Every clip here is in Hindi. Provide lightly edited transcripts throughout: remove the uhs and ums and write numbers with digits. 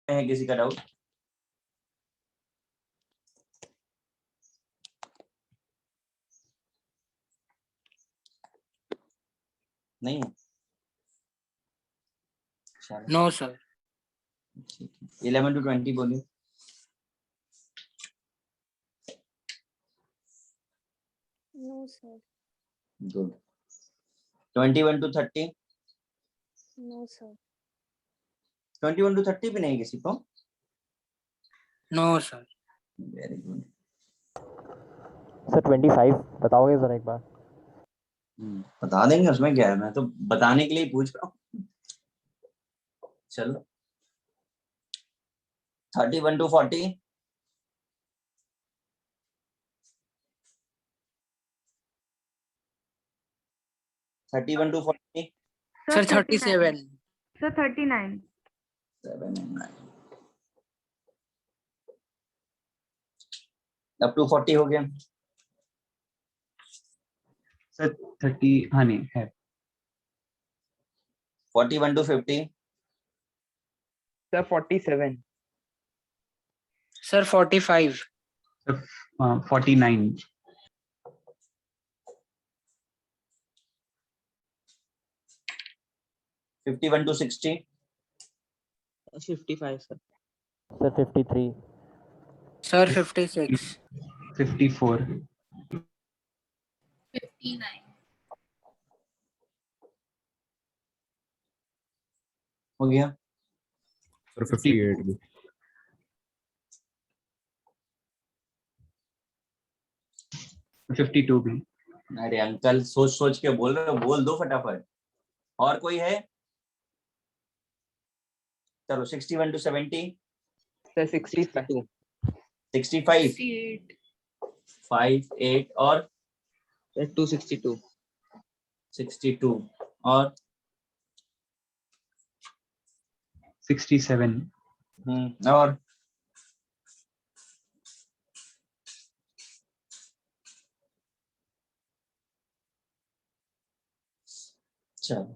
है किसी का डाउट? नहीं है? No sir. 11 to 20 बोलिए। No sir. Good. 21 to 30? No sir. 21 to 30 भी नहीं किसी को? No sir. Very good. Sir 25 बताओगे जरा एक बार? बता देंगे, उसमें क्या है, मैं तो बताने के लिए पूछ रहा हूँ। चलो 31 to 40? Sir 37। Sir 39। 7 and 9 up to 40 हो गया। सर 30, हाँ नहीं है। 41 to 50? Sir 47। Sir 45। Sir 49। 51 to 60? 55 sir. Sir 53। Sir 56। 54। 59। हो गया। सर 58 भी। 52 भी। अरे अंकल सोच सोच के बोल रहे हो, बोल दो फटाफट। और कोई है? चलो 61 to 70? सर 65। 65? 5 8 और 262। 62 और 67। और चलो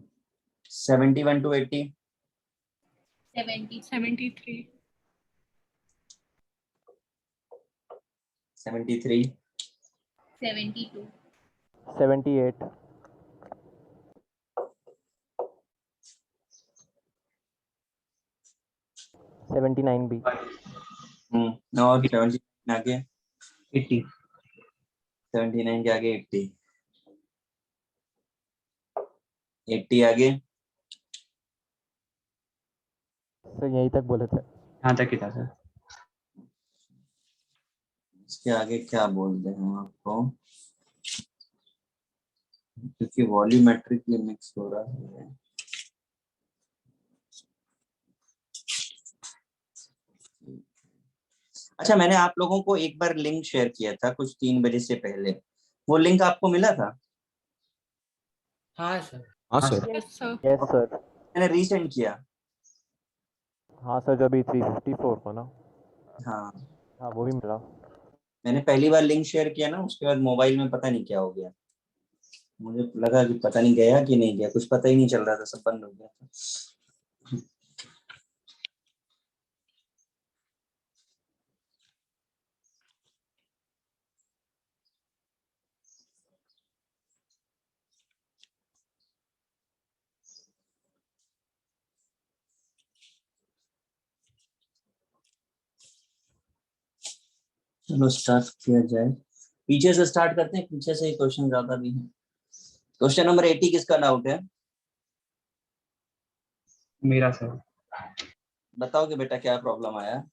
71 to 80? 73। 73? 72। 78। 79 भी। और 79 आगे? 80। 79 के आगे 80? 80 आगे? सर यहीं तक बोले थे। यहाँ तक ही था सर। इसके आगे क्या बोलते हैं आपको, क्योंकि वॉल्यूमेट्रिकली मिक्स हो रहा है। अच्छा, मैंने आप लोगों को एक बार लिंक शेयर किया था कुछ 3 बजे से पहले, वो लिंक आपको मिला था? हाँ सर। हाँ सर। Yes sir. मैंने रीसेंड किया। हाँ सर, जब 354 को ना। हाँ हाँ वो भी मिला। मैंने पहली बार लिंक शेयर किया ना, उसके बाद मोबाइल में पता नहीं क्या हो गया, मुझे लगा कि पता नहीं गया कि नहीं गया, कुछ पता ही नहीं चल रहा था, सब बंद हो गया था। चलो स्टार्ट किया जाए, पीछे से स्टार्ट करते हैं, पीछे से ही क्वेश्चन ज्यादा भी है। क्वेश्चन नंबर 80 किसका डाउट है? मेरा सर। बताओ कि बेटा क्या प्रॉब्लम आया।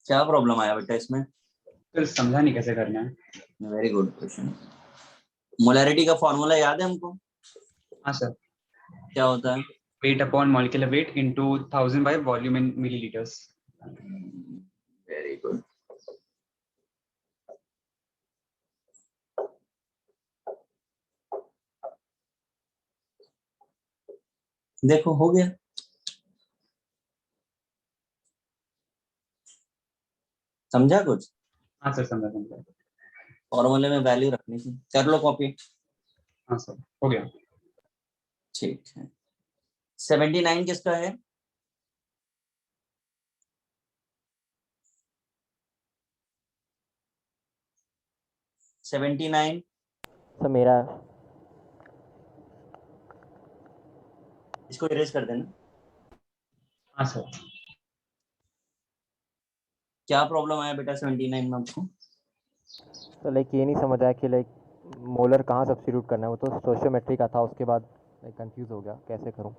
क्या प्रॉब्लम आया बेटा इसमें? सर समझा नहीं कैसे करना है। Very good question. मोलैरिटी का फॉर्मूला याद है हमको? हाँ सर। क्या होता है? weight upon molecular weight into 1000 by volume in milliliters. Very good. देखो हो गया। समझा कुछ? हाँ सर, समझा समझा। फॉर्मूले में वैल्यू रखनी थी, कर लो कॉपी। हाँ सर, हो गया। ठीक है। 79 किसका है? सेवेंटी नाइन सर मेरा है। इसको इरेज कर देना। हाँ सर। क्या प्रॉब्लम आया बेटा 79 में आपको? तो लाइक ये नहीं समझ आया कि लाइक मोलर कहाँ सब्स्टिट्यूट करना है, वो तो स्टोइचियोमेट्री का था, उसके बाद लाइक कंफ्यूज हो गया कैसे करूँ।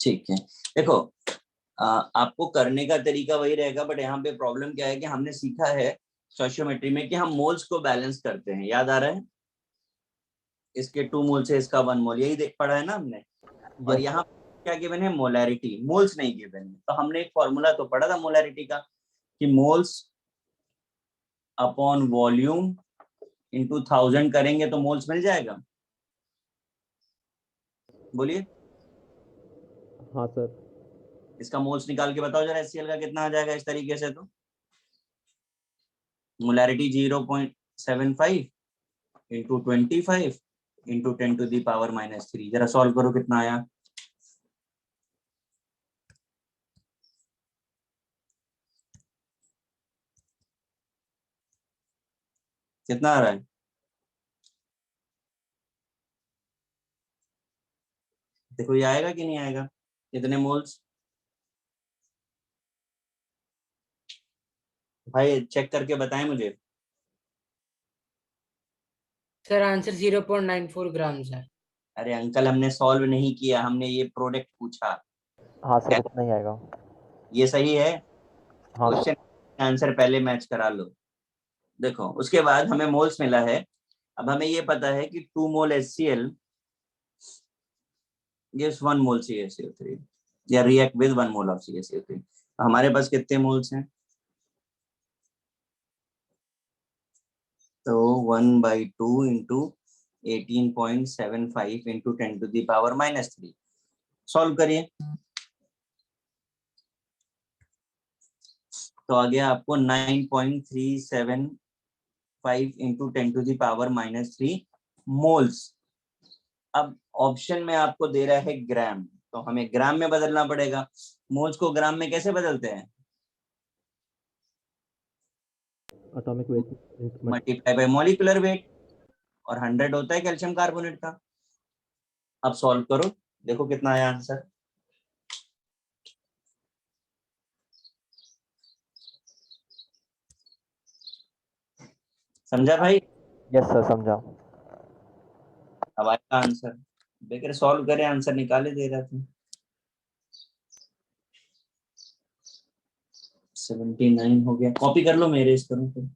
ठीक है, देखो आपको करने का तरीका वही रहेगा, बट यहाँ पे प्रॉब्लम क्या है कि हमने सीखा है स्टोइचियोमेट्री में कि हम मोल्स को बैलेंस करते हैं, याद आ रहा है? इसके 2 मोल से इसका 1 मोल, यही देख पढ़ा है ना हमने। और यस यहाँ क्या गिवन है? मोलैरिटी, मोल्स नहीं गिवन है। तो हमने एक फॉर्मूला तो पढ़ा था मोलैरिटी का कि मोल्स अपॉन वॉल्यूम इंटू 1000 करेंगे तो मोल्स मिल जाएगा। बोलिए। हाँ सर। इसका मोल्स निकाल के बताओ जरा, HCl का कितना आ जाएगा इस तरीके से? तो मोलैरिटी 0.75 इंटू 25 इंटू 10⁻³ जरा सॉल्व करो कितना आया। कितना आ रहा है? देखो ये आएगा कि नहीं आएगा? कितने मोल्स भाई चेक करके बताएं मुझे। सर आंसर 0.94 ग्राम्स है। अरे अंकल हमने सॉल्व नहीं किया, हमने ये प्रोडक्ट पूछा। हाँ सर उतना ही आएगा। ये सही है? हाँ सर। क्वेश्चन आंसर पहले मैच करा लो। देखो उसके बाद हमें मोल्स मिला है। अब हमें ये पता है कि 2 मोल HCl gives 1 मोल CaCO3 या react with 1 mole of CaCO3। हमारे पास कितने मोल्स हैं? तो 1/2 इंटू 18.75 इंटू 10⁻³ सॉल्व करिए तो आ गया आपको 9.375 इंटू 10⁻³ मोल्स। अब ऑप्शन में आपको दे रहा है ग्राम, तो हमें ग्राम में बदलना पड़ेगा। मोल्स को ग्राम में कैसे बदलते हैं? Atomic weight multiply by molecular weight, और 100 होता है कैल्शियम कार्बोनेट का। अब सॉल्व करो, देखो कितना आया आंसर। समझा भाई? यस सर समझा। अब आएगा आंसर, बेकर सॉल्व करे आंसर निकाले दे रहा था। 79 हो गया, कॉपी कर लो मेरे इस करूँ तो।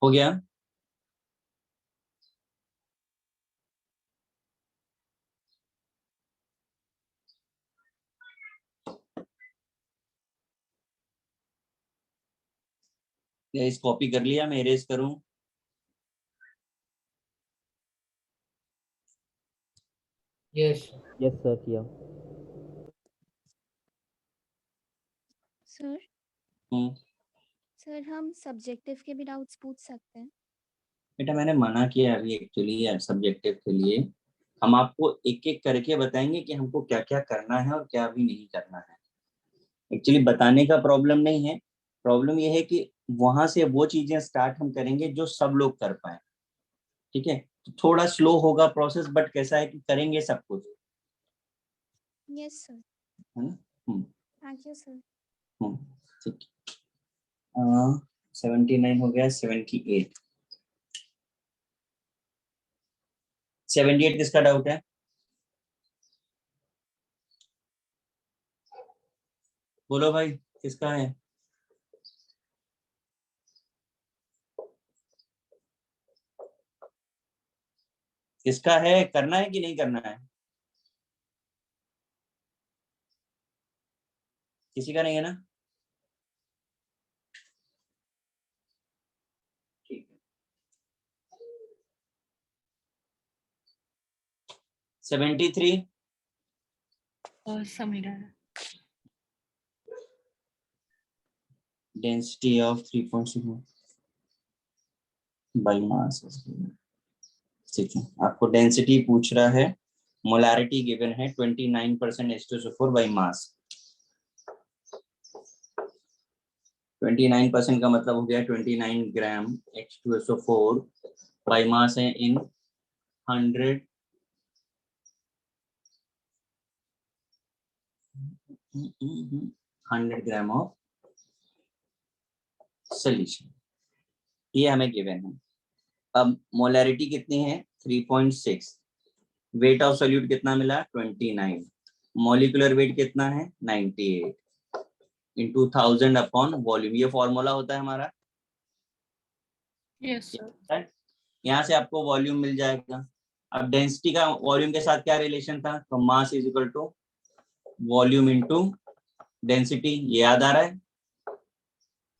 हो गया। इस कॉपी कर लिया, मैं इरेज करूं? यस यस सर किया। सर हम्म, सर हम सब्जेक्टिव के भी डाउट्स पूछ सकते हैं? बेटा मैंने मना किया अभी एक्चुअली सब्जेक्टिव के लिए। हम आपको एक एक करके बताएंगे कि हमको क्या क्या करना है और क्या भी नहीं करना है। एक्चुअली बताने का प्रॉब्लम नहीं है, प्रॉब्लम ये है कि वहां से वो चीजें स्टार्ट हम करेंगे जो सब लोग कर पाए। ठीक है, तो थोड़ा स्लो होगा प्रोसेस, बट कैसा है कि करेंगे सब कुछ, यस सर। है ना। Thank you sir. ठीक। 79 हो गया, 78। 78 किसका डाउट है? बोलो भाई, किसका है? किसका है, करना है कि नहीं करना है? किसी का नहीं है ना? ठीक है। 73 Samira density of 3.6 by mass. ठीक है, आपको डेंसिटी पूछ रहा है, मोलारिटी गिवन है 29% H2SO4 बाई मास। 29% का मतलब हो गया 29 ग्राम H2SO4 बाई मास है इन 100 ग्राम ऑफ सोल्यूशन, ये हमें गिवन है। अब मोलैरिटी कितनी है? 3.6। वेट ऑफ सोल्यूट कितना मिला? 29। मॉलिक्यूलर वेट कितना है? 98 इंटू 1000 अपॉन वॉल्यूम। ये फॉर्मूला होता है हमारा। यस सर यहाँ से आपको वॉल्यूम मिल जाएगा। अब डेंसिटी का वॉल्यूम के साथ क्या रिलेशन था? तो mass is equal to volume into density. ये याद आ रहा है?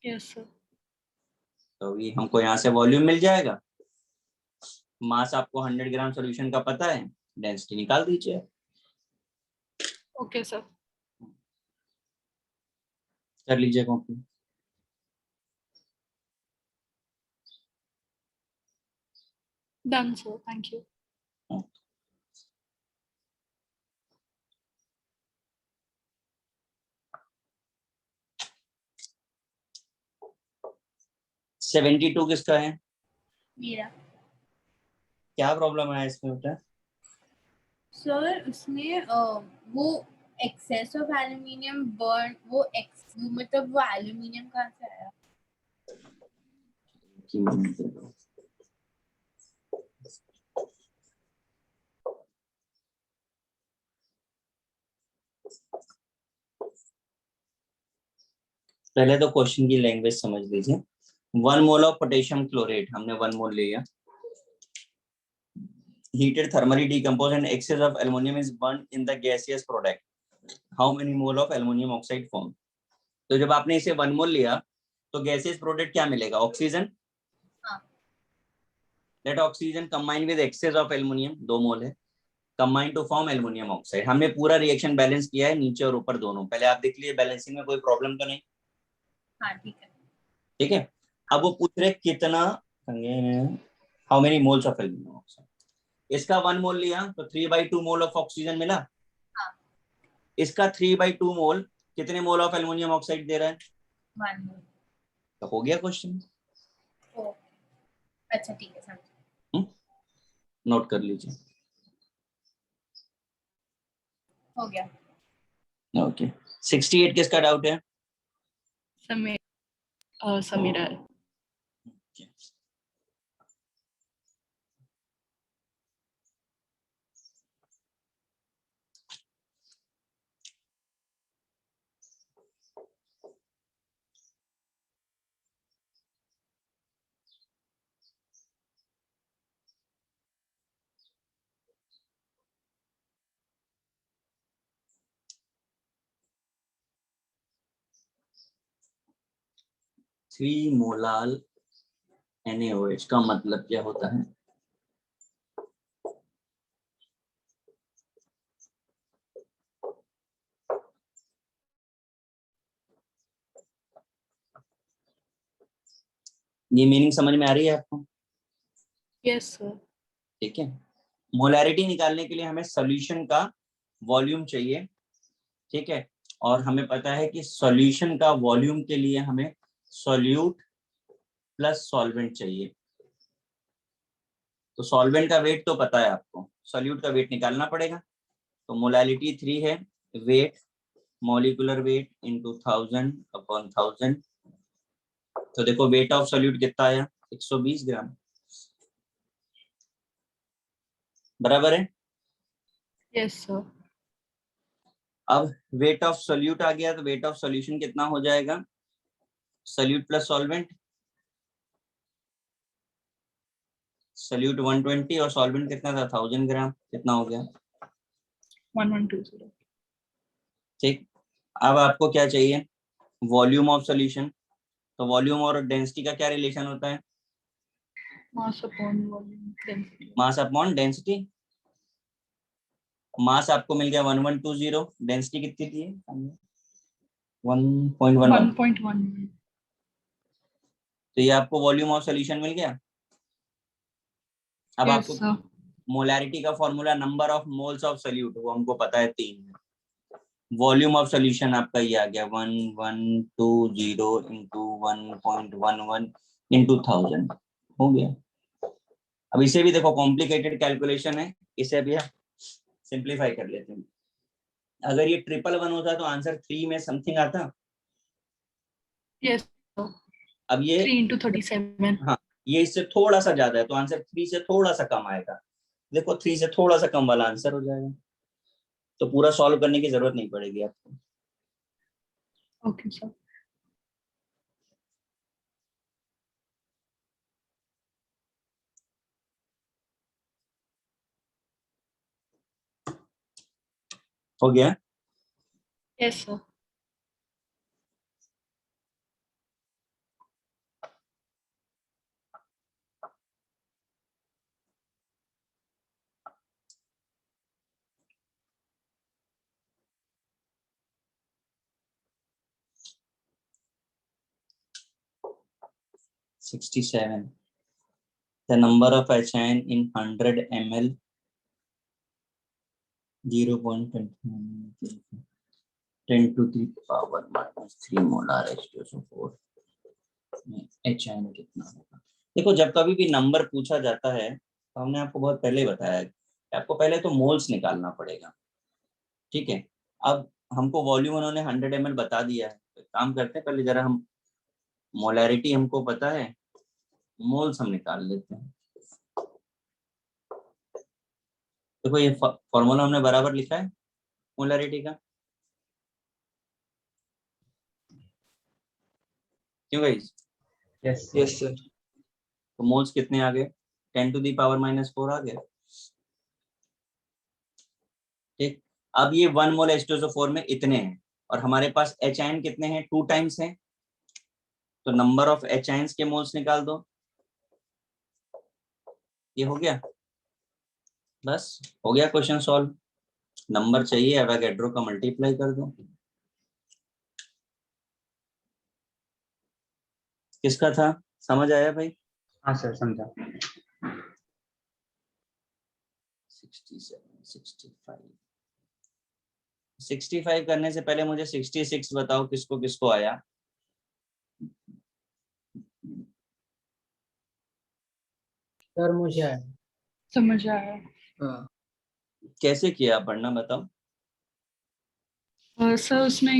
यस सर तो ये हमको यहाँ से वॉल्यूम मिल जाएगा। मास आपको 100 ग्राम सॉल्यूशन का पता है, डेंसिटी निकाल दीजिए। ओके सर कर लीजिए copy. Done sir thank you 72 किसका है? मेरा। क्या प्रॉब्लम है इसमें बेटा? सर उसमें वो एक्सेस ऑफ एल्यूमिनियम बर्न, वो मतलब वो एल्यूमिनियम कहाँ से आया? पहले तो क्वेश्चन की लैंग्वेज समझ लीजिए। 1 मोल ऑफ पोटेशियम क्लोरेट, हमने 1 मोल लिया। heated thermally decompose and excess of aluminum is burned in the gaseous product. How many mole of aluminum oxide form? तो जब आपने इसे 1 मोल लिया तो गैसियस प्रोडक्ट क्या मिलेगा? Oxygen. Let oxygen combine with excess of aluminium, 2 mole है, combine to form aluminium oxide. हमने पूरा रिएक्शन बैलेंस किया है, नीचे और ऊपर दोनों। पहले आप देख लीजिए बैलेंसिंग में कोई प्रॉब्लम तो नहीं? हाँ ठीक है। ठीक है। अब वो पूछ रहे कितना, how many moles of aluminium oxide. इसका 1 मोल लिया तो 3/2 मोल ऑफ ऑक्सीजन मिला। हाँ। इसका 3/2 मोल कितने मोल ऑफ एल्युमिनियम ऑक्साइड दे रहा है? 1 मोल। तो हो गया क्वेश्चन। अच्छा ठीक है समझ। नोट कर लीजिए। हो गया। ओके 68 किसका डाउट है? समीरा 3 मोलाल NaOH का मतलब क्या होता है? ये मीनिंग समझ में आ रही है आपको? Yes, sir. ठीक है, मोलैरिटी निकालने के लिए हमें सॉल्यूशन का वॉल्यूम चाहिए, ठीक है, और हमें पता है कि सॉल्यूशन का वॉल्यूम के लिए हमें सॉल्यूट प्लस सॉल्वेंट चाहिए। तो सॉल्वेंट का वेट तो पता है आपको, सॉल्यूट का वेट निकालना पड़ेगा। तो मोलैलिटी 3 है, वेट मॉलिक्यूलर वेट इनटू 1000/1000। तो देखो वेट ऑफ सॉल्यूट कितना आया, 120 ग्राम, बराबर है। Yes, sir. अब वेट ऑफ सॉल्यूट आ गया तो वेट ऑफ सॉल्यूशन कितना हो जाएगा, सॉल्यूट प्लस सॉल्वेंट, सॉल्यूट 120 और सॉल्वेंट कितना था 1000 ग्राम, कितना हो गया, 1120. ठीक। अब आपको क्या चाहिए, वॉल्यूम ऑफ सॉल्यूशन। तो वॉल्यूम और डेंसिटी का क्या रिलेशन होता है, Mass upon volume density. Mass upon density. Mass आपको मिल गया 1120, डेंसिटी कितनी थी 1.11, 1.1. तो ये आपको वॉल्यूम ऑफ सॉल्यूशन मिल गया। अब Yes, आपको sir. मोलैरिटी का formula number of moles of solute, वो हमको पता है 3 है। वॉल्यूम ऑफ सॉल्यूशन आपका ये आ गया 1120 इंटू 1.11 इंटू 1000 हो गया। अब इसे भी देखो कॉम्प्लिकेटेड कैलकुलेशन है, इसे भी हम सिंप्लीफाई कर लेते हैं। अगर ये 111 होता तो आंसर 3 में समथिंग आता। Yes, sir. अब ये 3 into 37. हाँ, ये इससे थोड़ा सा ज्यादा है तो आंसर 3 से थोड़ा सा कम आएगा। देखो 3 से थोड़ा सा कम वाला आंसर हो जाएगा, तो पूरा सॉल्व करने की जरूरत नहीं पड़ेगी आपको। Okay, sir. हो गया। Yes, sir. $67. The number of HN in 100 ml 0.29 10 to the power -3 molar H2SO4 में HN कितना होगा। देखो जब कभी भी नंबर पूछा जाता है तो हमने आपको बहुत पहले बताया कि आपको पहले तो मोल्स निकालना पड़ेगा, ठीक है। अब हमको वॉल्यूम उन्होंने 100 ml बता दिया है, तो काम करते हैं पहले जरा हम मोलैरिटी हमको पता है, मोल्स हम निकाल लेते हैं। देखो ये फॉर्मूला हमने बराबर लिखा है मोलैरिटी का, क्यों गाइस? Yes. Yes, sir. तो मोल्स कितने आ गए, 10 to the power -4 आ गया, ठीक। अब ये 1 मोल H2SO4 में इतने हैं और हमारे पास HN कितने हैं, 2 टाइम्स हैं, तो नंबर ऑफ HNs के मोल्स निकाल दो। ये हो गया, बस हो गया क्वेश्चन सॉल्व। नंबर चाहिए, एवोगैड्रो का मल्टीप्लाई कर दो। किसका था, समझ आया भाई? हाँ सर, समझा। 67, 65 करने से पहले मुझे 66 बताओ किसको किसको आया। सर मुझे आया। समझ आया। हाँ कैसे किया पढ़ना बताओ। सर उसमें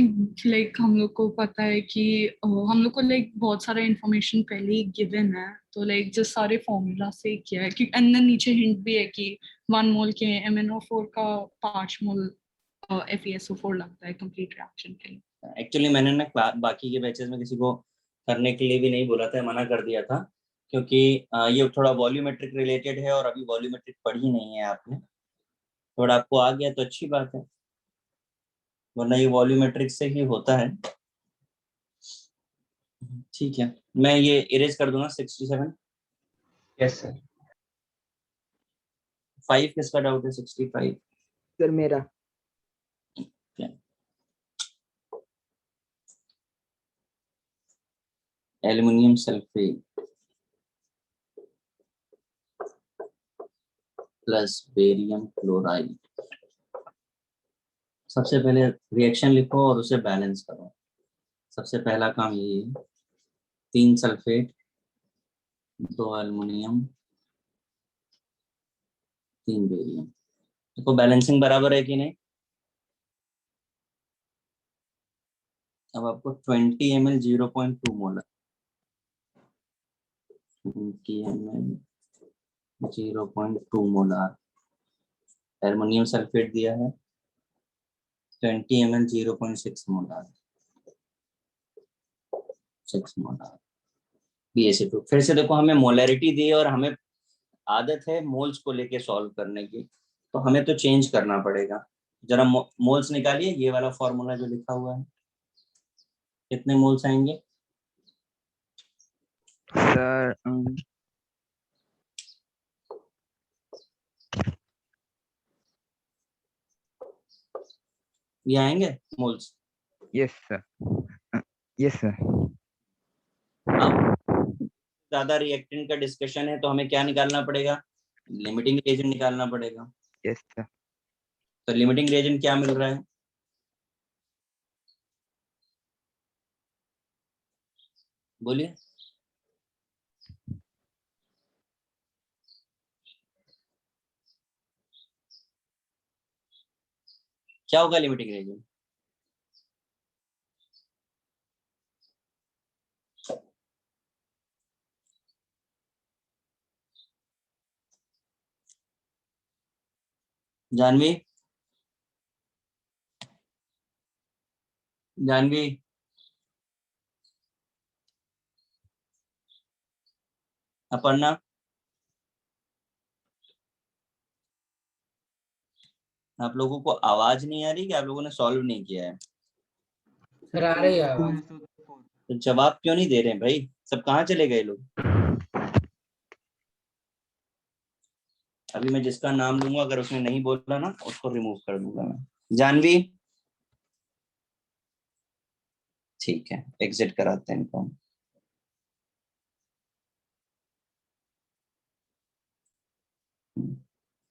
लाइक हम लोग को पता है कि हम लोग को लाइक बहुत सारा इंफॉर्मेशन पहले ही गिवन है, तो लाइक जिस सारे फॉर्मूला से किया है कि अंदर नीचे हिंट भी है कि 1 मोल के MnO4 का 5 मोल FeSO4 लगता है कंप्लीट रिएक्शन के लिए। एक्चुअली मैंने ना बाकी के बैचेस में किसी को करने के लिए भी नहीं बोला था, मना कर दिया था, क्योंकि ये थोड़ा वॉल्यूमेट्रिक रिलेटेड है और अभी वॉल्यूमेट्रिक पढ़ी नहीं है आपने। थोड़ा आपको आ गया तो अच्छी बात है, वरना ये वॉल्यूमेट्रिक से ही होता है। ठीक है, मैं ये इरेज कर दूंगा 67। Yes sir. 5 किसका डाउट है, 65? सर मेरा। Aluminium sulphate plus barium chloride. सबसे पहले रिएक्शन लिखो और उसे बैलेंस करो। सबसे पहला काम ये है, 3 सल्फेट 2 एल्युमिनियम 3 बेरियम। देखो बैलेंसिंग बराबर है कि नहीं। अब आपको 20 ml 0.2 molar 20 ml 0.2 molar aluminium sulphate दिया है। 20 ml 0.6 मोलर 6 मोलर BaCl2। फिर से देखो हमें मोलैरिटी दी है और हमें आदत है मोल्स को लेके सॉल्व करने की, तो हमें तो चेंज करना पड़ेगा। जरा मोल्स निकालिए, ये वाला फॉर्मूला जो लिखा हुआ है, कितने मोल्स आएंगे? सर ये आएंगे moles. Yes sir, yes sir. अब ज्यादा रिएक्टेंट का डिस्कशन है तो हमें क्या निकालना पड़ेगा? लिमिटिंग रिएजेंट निकालना पड़ेगा। Yes sir. तो लिमिटिंग रिएजेंट क्या मिल रहा है? बोलिए। क्या होगा लिमिटिंग रिएजेंट? जानवी, जानवी, अपर्णा, आप लोगों को आवाज नहीं आ रही कि आप लोगों ने सॉल्व नहीं किया है? सर आ रही है आवाज। तो जवाब क्यों नहीं दे रहे हैं भाई? सब कहाँ चले गए लोग? अभी मैं जिसका नाम लूंगा अगर उसने नहीं बोला ना उसको रिमूव कर दूंगा मैं। जानवी, ठीक है, एग्जिट कराते हैं इनको।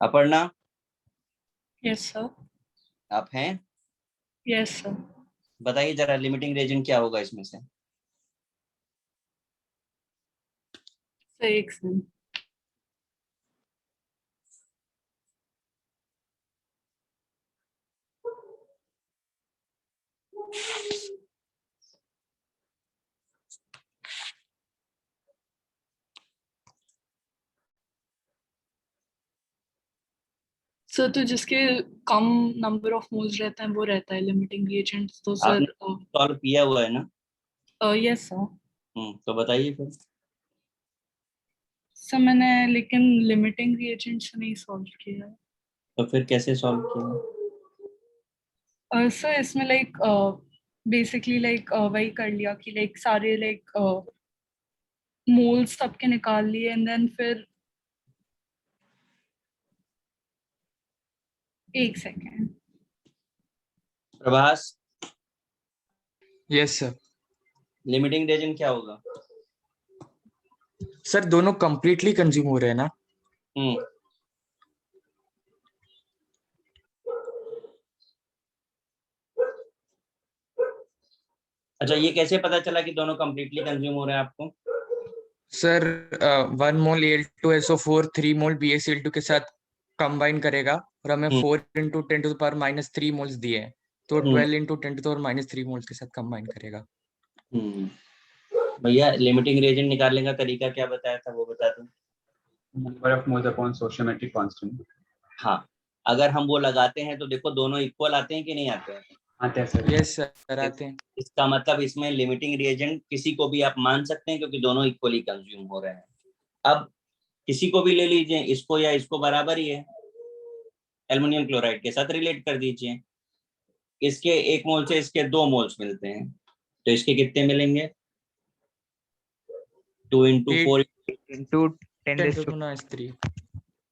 Aparna, yes sir. आप हैं? Yes sir. बताइए जरा लिमिटिंग रिएजेंट क्या होगा इसमें से? सर एक सेकंड। सर तो जिसके कम नंबर ऑफ मोल्स रहता है वो रहता है लिमिटिंग रिएजेंट। तो आपने सर सॉल्व किया हुआ है ना? Yes sir. तो बताइए फिर। सर मैंने लेकिन लिमिटिंग रिएजेंट से नहीं सॉल्व किया है। तो फिर कैसे सॉल्व किया? सर इसमें लाइक बेसिकली लाइक वही कर लिया कि लाइक सारे लाइक मोल्स सबके निकाल लिए एंड देन फिर एक second. Prabhas, yes sir. Limiting reagent क्या होगा? सर दोनों कंप्लीटली कंज्यूम हो रहे हैं ना? हम्म अच्छा, ये कैसे पता चला कि दोनों कंप्लीटली कंज्यूम हो रहे हैं आपको? सर 1 मोल Al2SO4 3 मोल BaCl2 के साथ कंबाइन करेगा और हमें 4 × 10⁻³ मोल्स दिए हैं, तो 12 × 10⁻³ मोल्स के साथ कंबाइन करेगा। भैया लिमिटिंग रिएजेंट निकालने का तरीका क्या बताया था वो बता दो। Number of moles upon stoichiometric constant. हाँ, अगर हम वो लगाते हैं तो देखो दोनों इक्वल आते हैं कि नहीं आते हैं? आते हैं सर। यस सर आते हैं। इसका मतलब इसमें लिमिटिंग रिएजेंट किसी को भी आप मान सकते हैं क्योंकि दोनों इक्वली कंज्यूम हो रहे हैं। अब किसी को भी ले लीजिए, इसको या इसको बराबर ही है, एल्युमिनियम क्लोराइड के साथ रिलेट कर दीजिए। इसके 1 मोल से इसके 2 मोल्स मिलते हैं, तो इसके कितने मिलेंगे? 2 × 4 into 10⁻³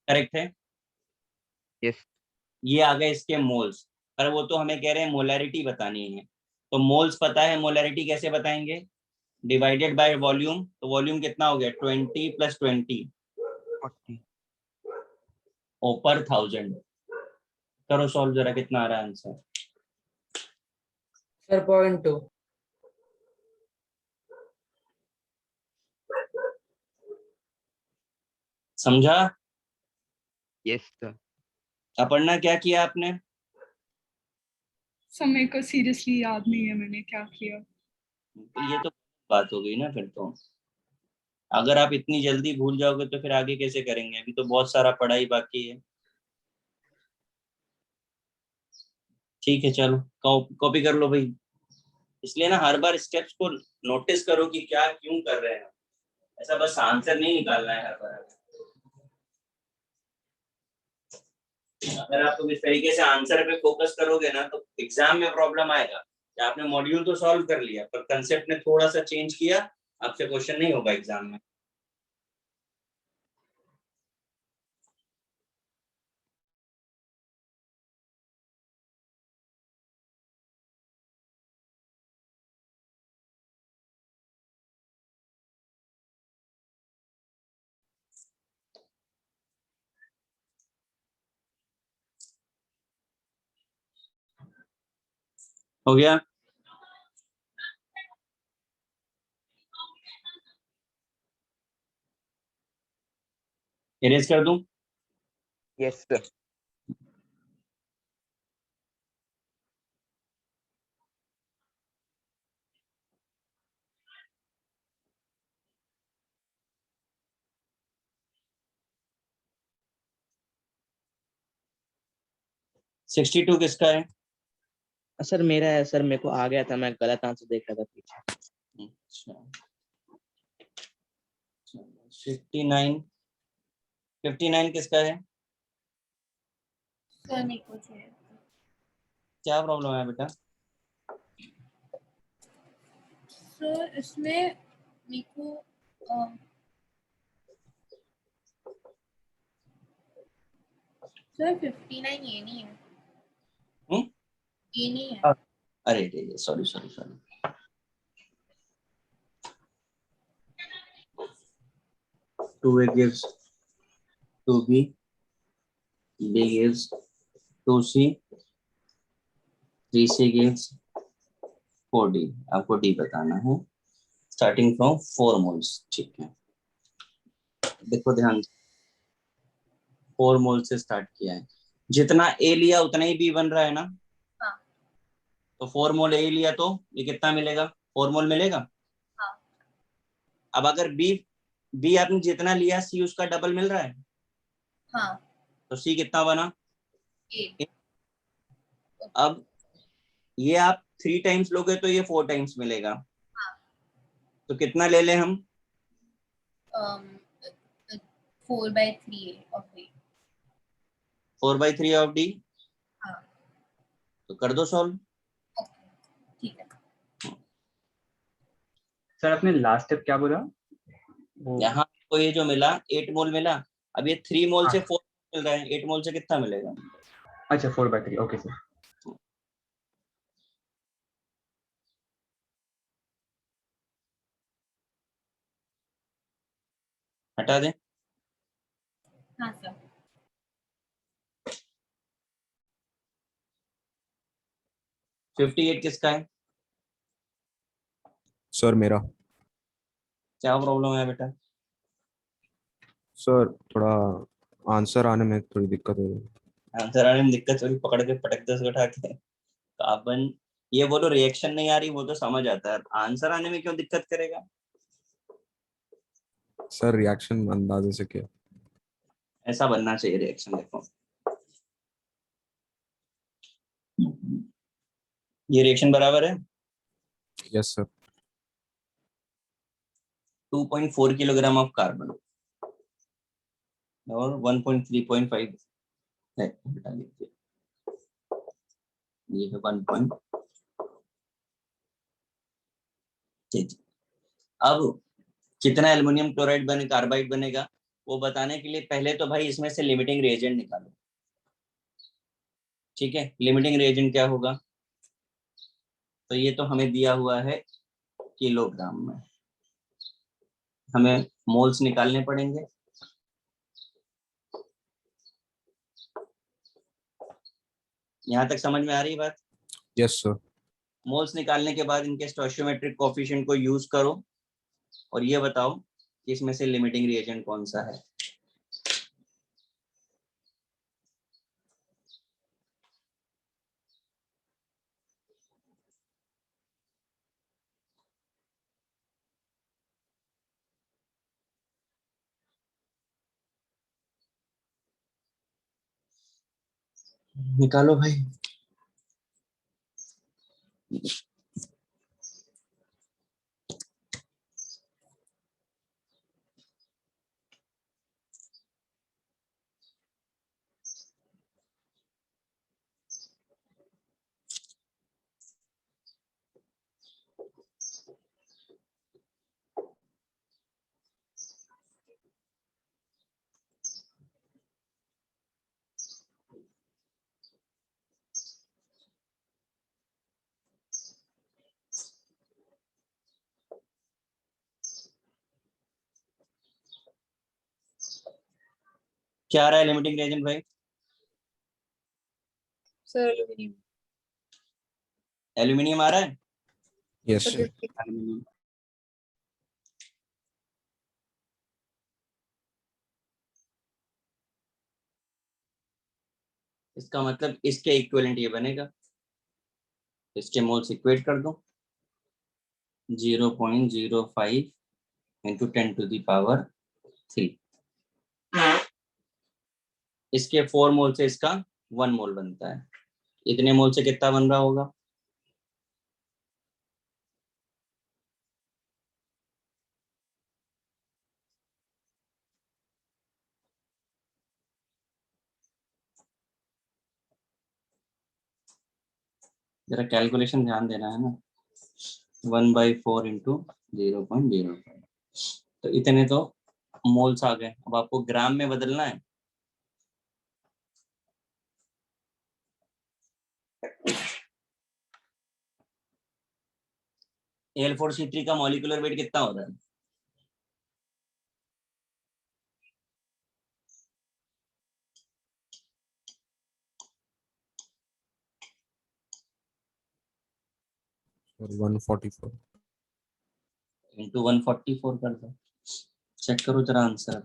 करेक्ट है? यस। ये आ गए इसके मोल्स, पर वो तो हमें कह रहे हैं मोलैरिटी बतानी है। तो मोल्स पता है, मोलैरिटी कैसे बताएंगे? Divided by volume. तो वॉल्यूम कितना हो गया? 20 + 20 40 ओ पर 1000 करो सॉल्व जरा, कितना आ रहा है आंसर? सर 0.2। समझा? Yes, sir. अपर्णा क्या किया आपने? समय को सीरियसली याद नहीं है मैंने क्या किया। ये तो बात हो गई ना फिर तो। अगर आप इतनी जल्दी भूल जाओगे तो फिर आगे कैसे करेंगे? अभी तो बहुत सारा पढ़ाई बाकी है। ठीक है चलो, कॉपी कर लो भाई। इसलिए ना हर बार स्टेप्स को नोटिस करो कि क्या क्यों कर रहे हैं। ऐसा बस आंसर नहीं निकालना है हर बार। अगर आप इस तरीके से आंसर पे फोकस करोगे ना तो एग्जाम में प्रॉब्लम आएगा कि आपने मॉड्यूल तो सॉल्व कर लिया पर कंसेप्ट ने थोड़ा सा चेंज किया, आपसे क्वेश्चन नहीं होगा एग्जाम में। हो गया? इरेज कर दूं? Yes, sir. सिक्सटी टू किसका है? सर मेरा है सर, मेरे को आ गया था, मैं गलत आंसर देख रहा था पीछे। अच्छा 59 किसका है? सर मेरे को चाहिए। क्या प्रॉब्लम है बेटा? सर इसमें मेरे को सर 59 ये नहीं है। ये नहीं है। अरे sorry sorry sorry. Two A gives 2b, b gives 2c, 3c gives 4d। आपको d बताना है स्टार्टिंग फ्रॉम 4 मोल्स। ठीक है, देखो ध्यान से, 4 मोल से स्टार्ट किया है। जितना a लिया उतना ही b बन रहा है ना? हाँ। तो 4 मोल a लिया तो ये कितना मिलेगा? 4 मोल मिलेगा। हाँ। अब अगर b आपने जितना लिया c उसका डबल मिल रहा है। हाँ। तो c कितना बना? 8। अब ये आप 3 टाइम्स लोगे तो ये 4 टाइम्स मिलेगा। हाँ। तो कितना ले लें हम? 4/3 of A। 4/3 of d। हाँ। तो कर दो सॉल्व। ठीक है। सर आपने लास्ट स्टेप क्या बोला? यहाँ को ये जो मिला 8 मोल मिला। अब ये 3 मोल से हाँ। 4 मिल रहा है, 8 मोल से कितना मिलेगा? अच्छा 4/3, ओके सर। हटा दें? हाँ सर। 58 किसका है? सर मेरा। क्या प्रॉब्लम है बेटा? सर थोड़ा आंसर आने में थोड़ी दिक्कत हो रही है। आंसर आने में दिक्कत हो रही, पकड़ के पटक दे उठा के। कार्बन, ये बोलो रिएक्शन नहीं आ रही वो तो समझ आता है, आंसर आने में क्यों दिक्कत करेगा? सर रिएक्शन अंदाजे से किया। ऐसा बनना चाहिए रिएक्शन। देखो ये रिएक्शन बराबर है yes sir. 2.4 kilogram of carbon और 1.3.5 है। ये है 1. अब कितना एल्युमिनियम क्लोराइड बने कार्बाइड बनेगा वो बताने के लिए पहले तो भाई इसमें से लिमिटिंग रिएजेंट निकालो। ठीक है, लिमिटिंग रिएजेंट क्या होगा? तो ये तो हमें दिया हुआ है किलोग्राम में, हमें मोल्स निकालने पड़ेंगे। यहाँ तक समझ में आ रही बात? Yes sir. मोल्स निकालने के बाद इनके स्टोइचियोमेट्रिक कोएफिशिएंट को यूज करो और ये बताओ कि इसमें से लिमिटिंग रिएजेंट कौन सा है। निकालो भाई। क्या आ रहा है लिमिटिंग रिएजेंट भाई? Sir aluminium. एल्यूमिनियम आ रहा है? Yes sir sir. 50। इसका मतलब इसके इक्विवेलेंट ये बनेगा, इसके मोल्स इक्वेट कर दो 0.05 इंटू 10⁻³ इसके 4 मोल से इसका 1 मोल बनता है। इतने मोल से कितना बन रहा होगा? जरा कैलकुलेशन ध्यान देना है ना। 1/4 इंटू 0.05 तो इतने तो मोल्स आ गए। अब आपको ग्राम में बदलना है। Al4C3 का मॉलिक्यूलर वेट कितना होता है? सर 144। इंटू 144 कर दो। चेक करो जरा आंसर।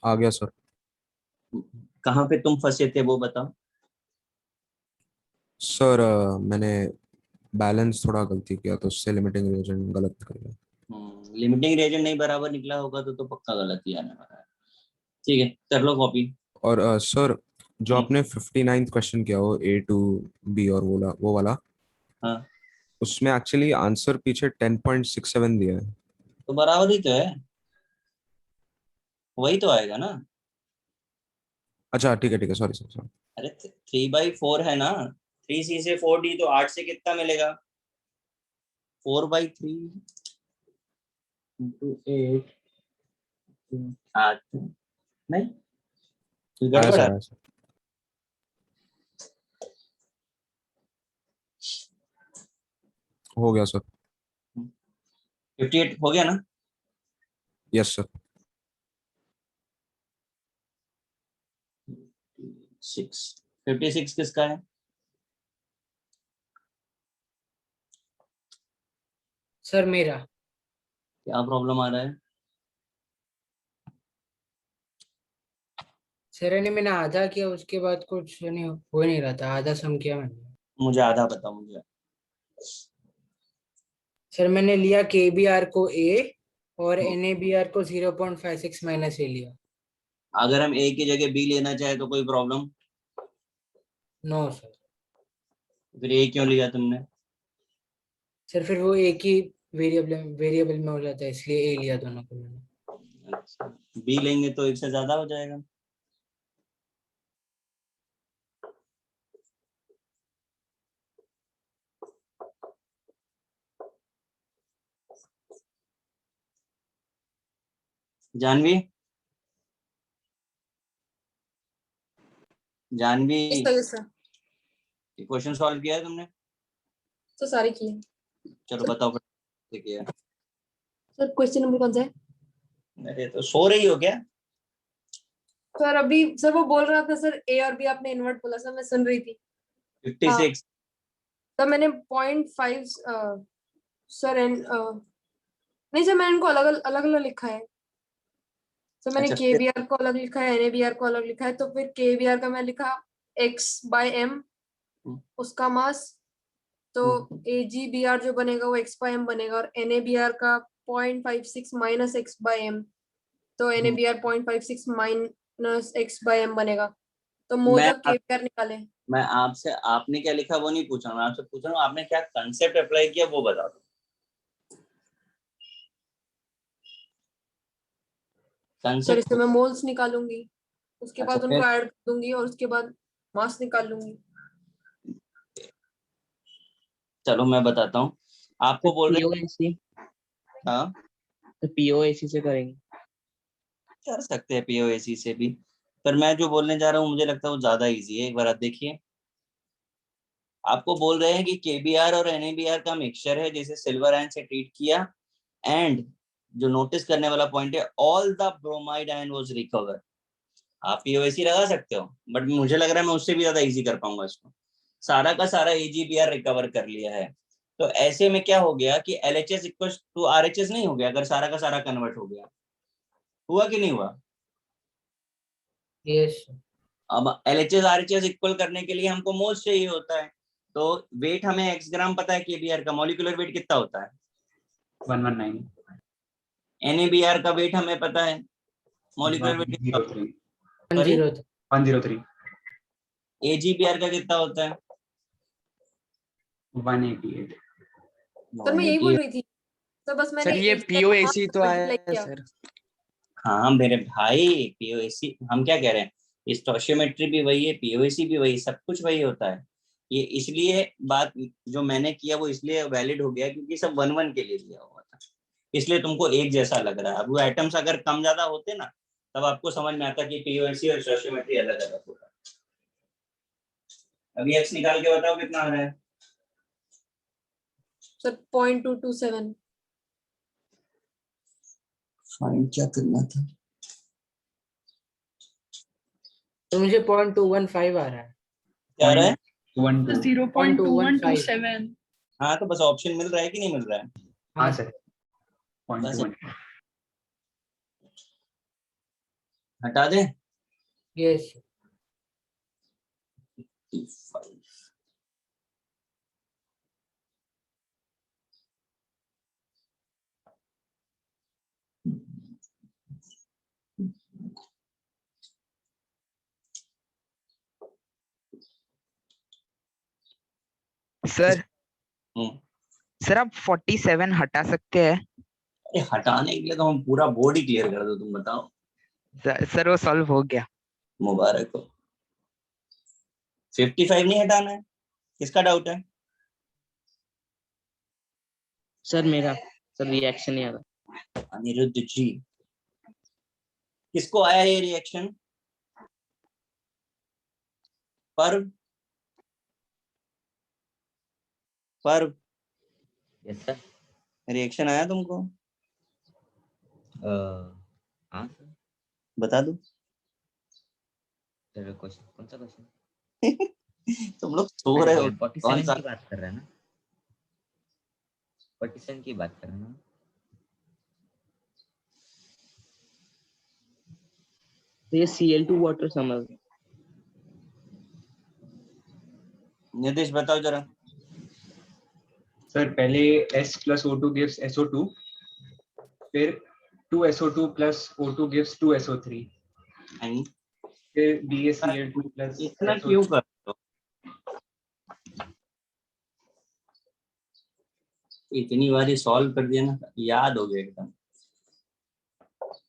आ गया सर। कहाँ पे तुम फंसे थे वो बताओ। सर मैंने बैलेंस थोड़ा गलती किया तो उससे लिमिटिंग रिएजेंट गलत कर गया। लिमिटिंग रिएजेंट नहीं बराबर निकला होगा तो पक्का गलत ही आने वाला है। ठीक है कर लो कॉपी। और सर जो आपने 59th क्वेश्चन किया हो A to B और वो वाला हाँ उसमें एक्चुअली आंसर पीछे 10.67 दिया है। तो बराबर ही तो है, वही तो आएगा ना। अच्छा ठीक है सॉरी सर। अरे 3/4 है ना, 3C से 4D तो 8 से कितना मिलेगा? 4/3 इंटू 8 8 नहीं कुछ आया गड़बड़ है। सर आया सर। हो गया सर। 58 हो गया ना? Yes sir. 56 किसका है? सर मेरा। क्या प्रॉब्लम आ रहा है? सर ने मैंने आधा किया उसके बाद कुछ नहीं हो नहीं रहा था, आधा सम किया मैंने। मुझे आधा बताओ मुझे। सर मैंने लिया KBR को A और NABR को 0.56 माइनस A लिया। अगर हम A की जगह B लेना चाहे तो कोई प्रॉब्लम? No sir. फिर A क्यों लिया तुमने? सर फिर वो एक ही वेरिएबल में हो जाता है इसलिए A लिया दोनों को मैंने। अच्छा B लेंगे तो एक से ज्यादा हो जाएगा। Janvi Janvi sir question solve किया है तुमने? सर सारे किए। चलो बताओ किया है। सर क्वेश्चन नंबर कौन सा है? अरे तो सो रही हो क्या? सर अभी सर वो बोल रहा था सर, ए और बी आपने इन्वर्ट बोला सर, मैं सुन रही थी। 56 तब मैंने 0.5 सर नहीं सर, मैंने इनको अलग अलग लिखा है सर। मैंने अच्छा, KBR को अलग लिखा है, NABR को अलग लिखा है। तो फिर KBR का मैं लिखा x/m, उसका मास। तो AGBR जो बनेगा वो x/m बनेगा, और NABR का 0.56 माइनस x/m, तो NABR 0.56 माइनस x/m बनेगा। तो मोल ऑफ KBR निकाले। मैं आपसे, आपने क्या लिखा वो नहीं पूछा, मैं आपसे पूछ रहा हूँ आपने क्या कंसेप्ट अप्लाई किया वो बता दो। सर कंसेप्ट इससे मैं मोल्स निकालूंगी, उसके अच्छा, बाद उनको फिर? ऐड कर दूंगी, और उसके बाद मास निकाल लूंगी। चलो मैं बताता हूँ आपको। बोल रहे POAC, हाँ तो POAC से करेंगे। कर सकते हैं POAC से भी, पर मैं जो बोलने जा रहा हूँ मुझे लगता है वो ज्यादा इजी है। एक बार आप देखिए, आपको बोल रहे हैं कि KBR और NABR का मिक्सचर है जिसे सिल्वर आयन से ट्रीट किया, एंड जो नोटिस करने वाला पॉइंट है, all the bromide ion was recover. आप POAC लगा सकते हो, बट मुझे लग रहा है मैं उससे भी ज्यादा इजी कर पाऊंगा इसको। सारा का सारा AGBR रिकवर कर लिया है, तो ऐसे में क्या हो गया कि LHS इक्वल टू RHS नहीं हो गया अगर सारा का सारा कन्वर्ट हो गया। हुआ कि नहीं हुआ? यस अब LHS RHS इक्वल करने के लिए हमको मोल्स चाहिए होता है, तो वेट हमें x ग्राम पता है KBR का, मॉलिक्यूलर वेट कितना होता है? 119 NABR का वेट हमें पता है, मॉलिक्यूलर वेट कितना होता है? 103 103 AGBR का कितना होता है? 188 सर मैं यही बोल रही थी तो बस मैंने सर ये इससे POAC तो multiply आया किया। सर। हाँ मेरे भाई, POAC हम क्या कह रहे हैं, स्टोशियोमेट्री भी वही है, POAC भी वही, सब कुछ वही होता है। ये इसलिए बात जो मैंने किया वो इसलिए वैलिड हो गया क्योंकि सब 1-1 के लिए दिया हुआ था, इसलिए तुमको एक जैसा लग रहा है। अब वो आइटम्स अगर कम ज्यादा होते ना, तब आपको समझ में आता कि POAC और स्टोशियोमेट्री अलग अलग होता। अभी x निकाल के बताओ कितना आ रहा है? सर 0.227। फाइंड क्या करना था? तो मुझे 0.215 आ रहा है। क्या आ रहा है? 12 0.2127। हाँ तो बस ऑप्शन मिल रहा है कि नहीं मिल रहा है? हाँ सर बस 0.21 हटा दें? यस सर सर आप 47 हटा सकते हैं? अरे हटाने के लिए तो हम पूरा बोर्ड ही क्लियर कर दो, तुम बताओ। सर वो सॉल्व हो गया। मुबारक हो। 55 नहीं हटाना है, किसका डाउट है? सर मेरा सर रिएक्शन ही आ रहा। अनिरुद्ध जी, किसको आया ये रिएक्शन? पर्व, पर्व यस सर। रिएक्शन आया तुमको? हाँ सर। बता दो। सर क्वेश्चन कौन सा क्वेश्चन? तुम लोग सो रहे हो? 47 की बात कर रहे हैं ना? 47 की बात कर रहे हैं ना? तो ये Cl2 वाटर समझ। निदेश बताओ जरा। सर पहले S plus O2 gives SO2, फिर 2SO2 plus O2 gives 2SO3, फिर BaCl2 plus इतना क्यों कर रहे हो? इतनी बार सॉल्व कर दिया ना, याद हो गया एकदम।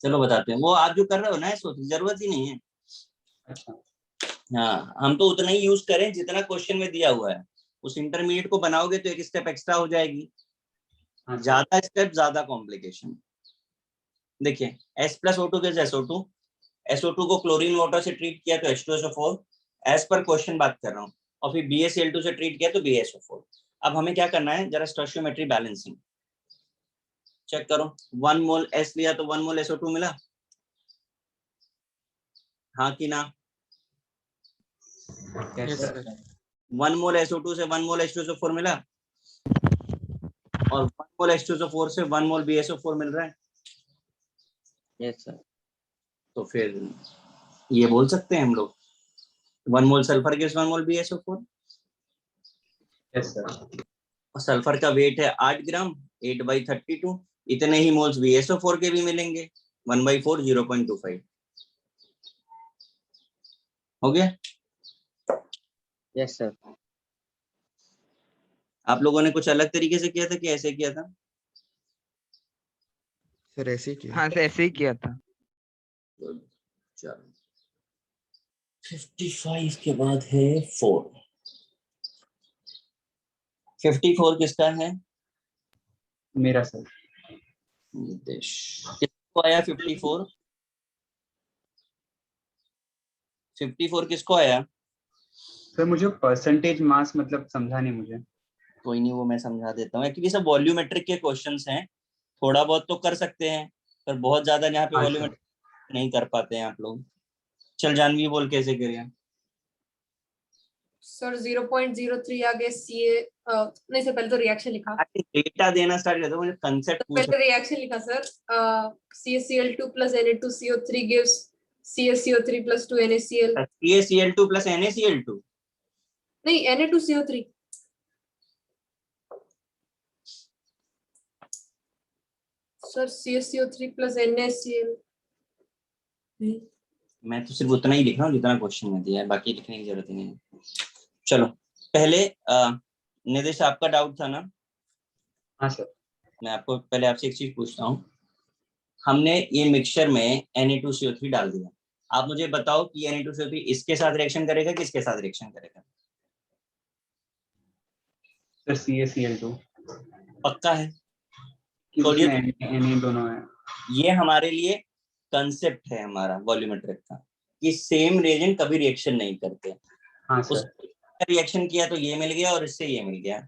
चलो बताते हैं, वो आप जो कर रहे हो ना सोच, जरूरत ही नहीं है। अच्छा हाँ, हम तो उतना ही यूज करें जितना क्वेश्चन में दिया हुआ है। उस इंटरमीडिएट को बनाओगे तो एक स्टेप एक्स्ट्रा हो जाएगी, ज्यादा स्टेप ज्यादा कॉम्प्लिकेशन। देखिए S plus O2 gives SO2, SO2 को क्लोरीन वाटर से ट्रीट किया तो H2SO4, एज पर क्वेश्चन बात कर रहा हूँ। और फिर BaCl2 से ट्रीट किया तो BaSO4। अब हमें क्या करना है, जरा स्टोइचियोमेट्री बैलेंसिंग चेक करो। 1 मोल S लिया तो 1 मोल SO2 मिला, हाँ कि ना? Yes, sir. 1 मोल SO2 से 1 मोल H2SO4 मिला, और 1 मोल H2SO4 से 1 मोल BaSO4 मिल रहा है। Yes sir. तो फिर ये बोल सकते हैं हम लोग 1 मोल सल्फर गिव्स 1 मोल BaSO4। Yes sir. और सल्फर का वेट है 8 ग्राम, 8/32, इतने ही मोल्स BaSO4 के भी मिलेंगे, 1/4 0.25 हो गया। Yes sir. आप लोगों ने कुछ अलग तरीके से किया था कि ऐसे किया था? सर ऐसे ही किया। हाँ सर ऐसे ही किया था। चलो 55 के बाद है 4। 54 किसका है? मेरा सर। नितेश। किसको आया 54? 54 किसको आया? सर मुझे परसेंटेज मास मतलब समझा नहीं मुझे। कोई नहीं, वो मैं समझा देता हूँ। एक्चुअली सब वॉल्यूमेट्रिक के क्वेश्चंस हैं, थोड़ा बहुत तो कर सकते हैं पर बहुत ज्यादा यहाँ पे हाँ, वॉल्यूमेट्रिक नहीं कर पाते हैं आप लोग। चल जानवी बोल कैसे करें? सर 0.03 आगे CA नहीं सर, पहले तो रिएक्शन लिखा। डेटा देना स्टार्ट कर दो, मुझे कंसेप्ट पूछ। पहले रिएक्शन लिखा sir. CaCl2 plus Na2CO3 gives CaCO3 plus 2 NaCl। CaCl2 plus NaCl2 नहीं, Na2CO3। Sir CaCO3 plus NaCl। मैं तो सिर्फ उतना ही लिख रहा हूँ जितना क्वेश्चन में दिया है, बाकी लिखने की जरूरत ही नहीं है। चलो पहले निदेश आपका डाउट था ना? हाँ सर। मैं आपको पहले आपसे एक चीज पूछता हूँ। हमने ये मिक्सचर में Na2CO3 डाल दिया, आप मुझे बताओ कि Na2CO3 इसके साथ रिएक्शन करेगा कि इसके साथ रिएक्शन करेगा? सर CaCl2 पक्का है? कि तो उसमें Na दोनों है। ये हमारे लिए कंसेप्ट है हमारा वॉल्यूमेट्रिक का कि सेम रिएजेंट कभी रिएक्शन नहीं करते। हाँ उस सर। रिएक्शन किया तो ये मिल गया और इससे ये मिल गया,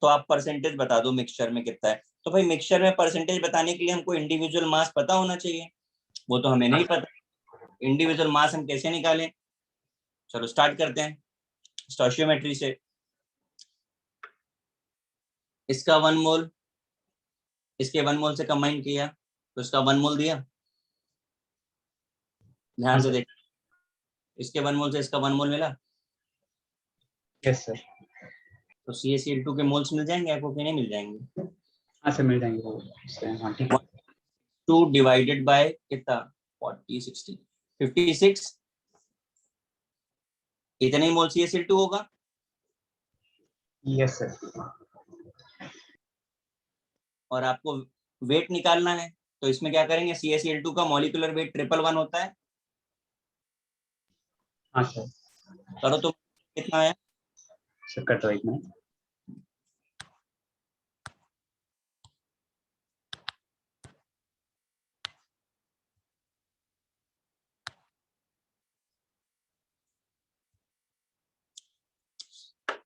तो आप परसेंटेज बता दो मिक्सचर में कितना है। तो भाई मिक्सचर में परसेंटेज बताने के लिए हमको इंडिविजुअल मास पता होना चाहिए, वो तो हमें नहीं पता। इंडिविजुअल मास हम कैसे निकालें? चलो स्टार्ट करते हैं स्टोइचियोमेट्री से। इसका 1 मोल इसके 1 मोल से कंबाइन किया तो इसका 1 मोल दिया, ध्यान से देख। इसके 1 मोल से इसका 1 मोल मिला। Yes sir. तो CaCl2 के मोल्स मिल जाएंगे आपको कि नहीं मिल जाएंगे? हाँ सर मिल जाएंगे वो। हाँ ठीक है। 2 डिवाइडेड बाय कितना? 40 60 56, इतने ही मोल CaCl2 होगा। Yes sir. और आपको वेट निकालना है तो इसमें क्या करेंगे, CaCl2 का मॉलिक्यूलर वेट 111 होता है। हाँ सर। करो तो कितना है? सर कर दो एक मिनट।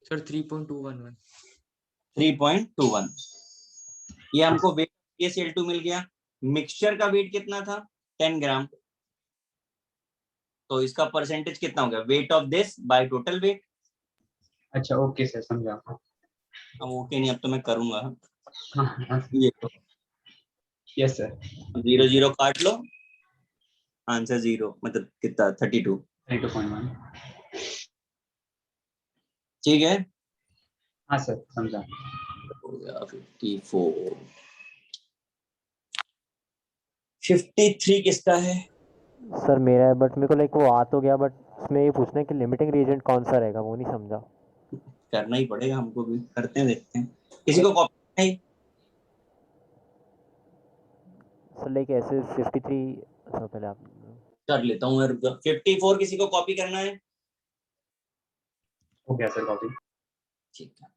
सर 3.211। 3.21। ये हमको वेट CaCl2 मिल गया। मिक्सचर का वेट कितना था? 10 ग्राम। तो इसका परसेंटेज कितना हो गया? Weight of this by total weight. अच्छा ओके सर समझा। अब ओके नहीं, अब तो मैं करूंगा। हाँ ये यस सर। 0 0 काट लो, आंसर 0 मतलब कितना? 32। 32.1। ठीक है, हाँ सर समझा। हो गया 54। 53 किसका है? सर मेरा है, बट मेरे को लाइक वो आ तो गया, बट उसमें ये पूछना है कि लिमिटिंग रीजेंट कौन सा रहेगा, वो नहीं समझा। करना ही पड़ेगा हमको भी, करते हैं देखते हैं। किसी को कॉपी नहीं? सर लाइक ऐसे 53। सर पहले आप कर लेता हूँ। 54 किसी को कॉपी करना है? हो गया सर कॉपी। ठीक है।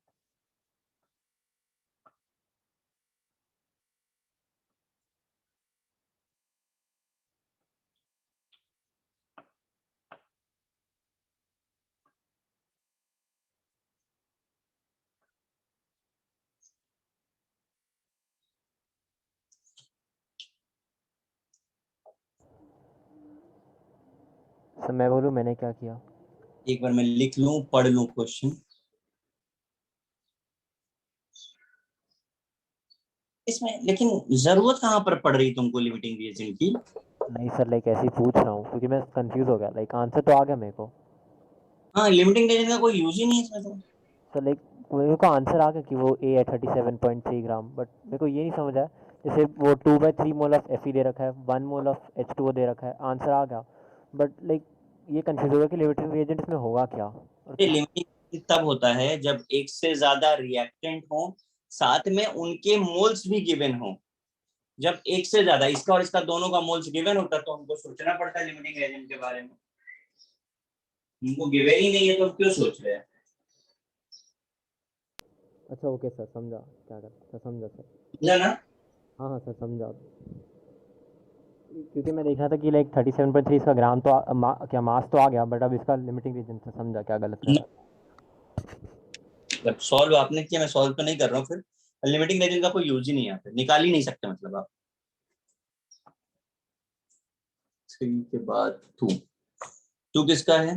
सर मैं बोलूँ मैंने क्या किया? एक बार मैं लिख लूं, पढ़ लूं क्वेश्चन। इसमें लेकिन जरूरत कहाँ पर पड़ रही तुमको लिमिटिंग रीजन की? नहीं सर लाइक ऐसे ही पूछ रहा हूँ क्योंकि मैं कंफ्यूज हो गया, लाइक आंसर तो आ गया मेरे को। हाँ, लिमिटिंग रीजन का कोई यूज ही नहीं है इसमें तो। सर लाइक मेरे को आंसर आ गया कि वो ए है 37.3 ग्राम, बट मेरे को ये नहीं समझ आया जैसे वो 2/3 मोल ऑफ Fe दे रखा है, 1 मोल ऑफ H2O दे रखा है, आंसर आ गया, बट लाइक ये कंफ्यूज हो गया कि लिमिटिंग रिएजेंट इसमें होगा क्या। और ये लिमिटिंग तब होता है जब एक से ज्यादा रिएक्टेंट हो, साथ में उनके मोल्स भी गिवन हो। जब एक से ज्यादा इसका और इसका दोनों का मोल्स गिवन होता है तो हमको सोचना पड़ता है लिमिटिंग एजेंट के बारे में। हमको गिवन ही नहीं है तो हम क्यों सोच रहे हैं? अच्छा ओके सर, समझा क्या कर सर, समझा सर। समझा ना? हाँ हाँ सर समझा, क्योंकि मैं देख रहा था कि लाइक 37.3 इसका ग्राम तो क्या मास तो आ गया, बट अब इसका लिमिटिंग रीजन से समझा क्या गलत कर रहा है। जब सॉल्व आपने किया, मैं सॉल्व तो नहीं कर रहा हूँ, फिर लिमिटिंग रीजन का कोई यूज ही नहीं है, फिर निकाल ही नहीं सकते मतलब आप। 3 के बाद 2 किसका है?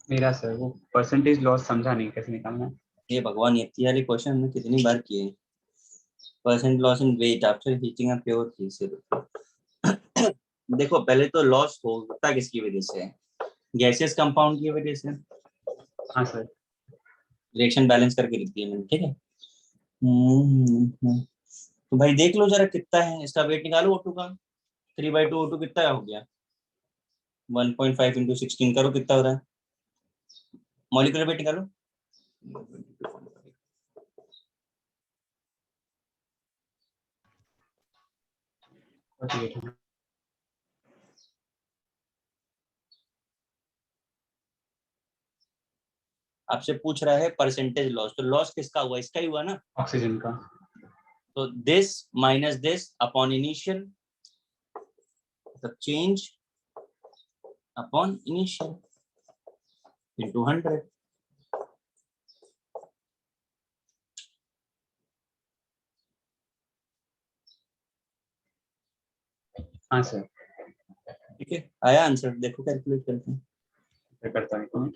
मेरा सर, वो परसेंटेज लॉस समझा नहीं कैसे निकालना है। ये भगवान, ये वाले क्वेश्चन हमने कितनी बार किए। Percent loss in weight after heating a pure gas. देखो पहले तो लॉस होता किसकी वजह से है? गैसियस कंपाउंड की वजह से। हाँ सर। रिएक्शन बैलेंस करके लिख दिया मैंने, ठीक है। तो भाई देख लो जरा कितना है इसका वेट, निकालो O2 का। 3/2 O2 कितना हो गया? 1.5 इंटू 16 करो, कितना हो रहा है? मॉलिक्यूलर वेट निकालो। आपसे पूछ रहा है परसेंटेज लॉस, तो लॉस किसका हुआ? इसका ही हुआ ना, ऑक्सीजन का। तो this minus this upon initial, मतलब चेंज अपॉन इनिशियल इनटू 100। हाँ सर। ठीक है, आया आंसर? देखो कैलकुलेट करते हैं। मैं करता हूँ।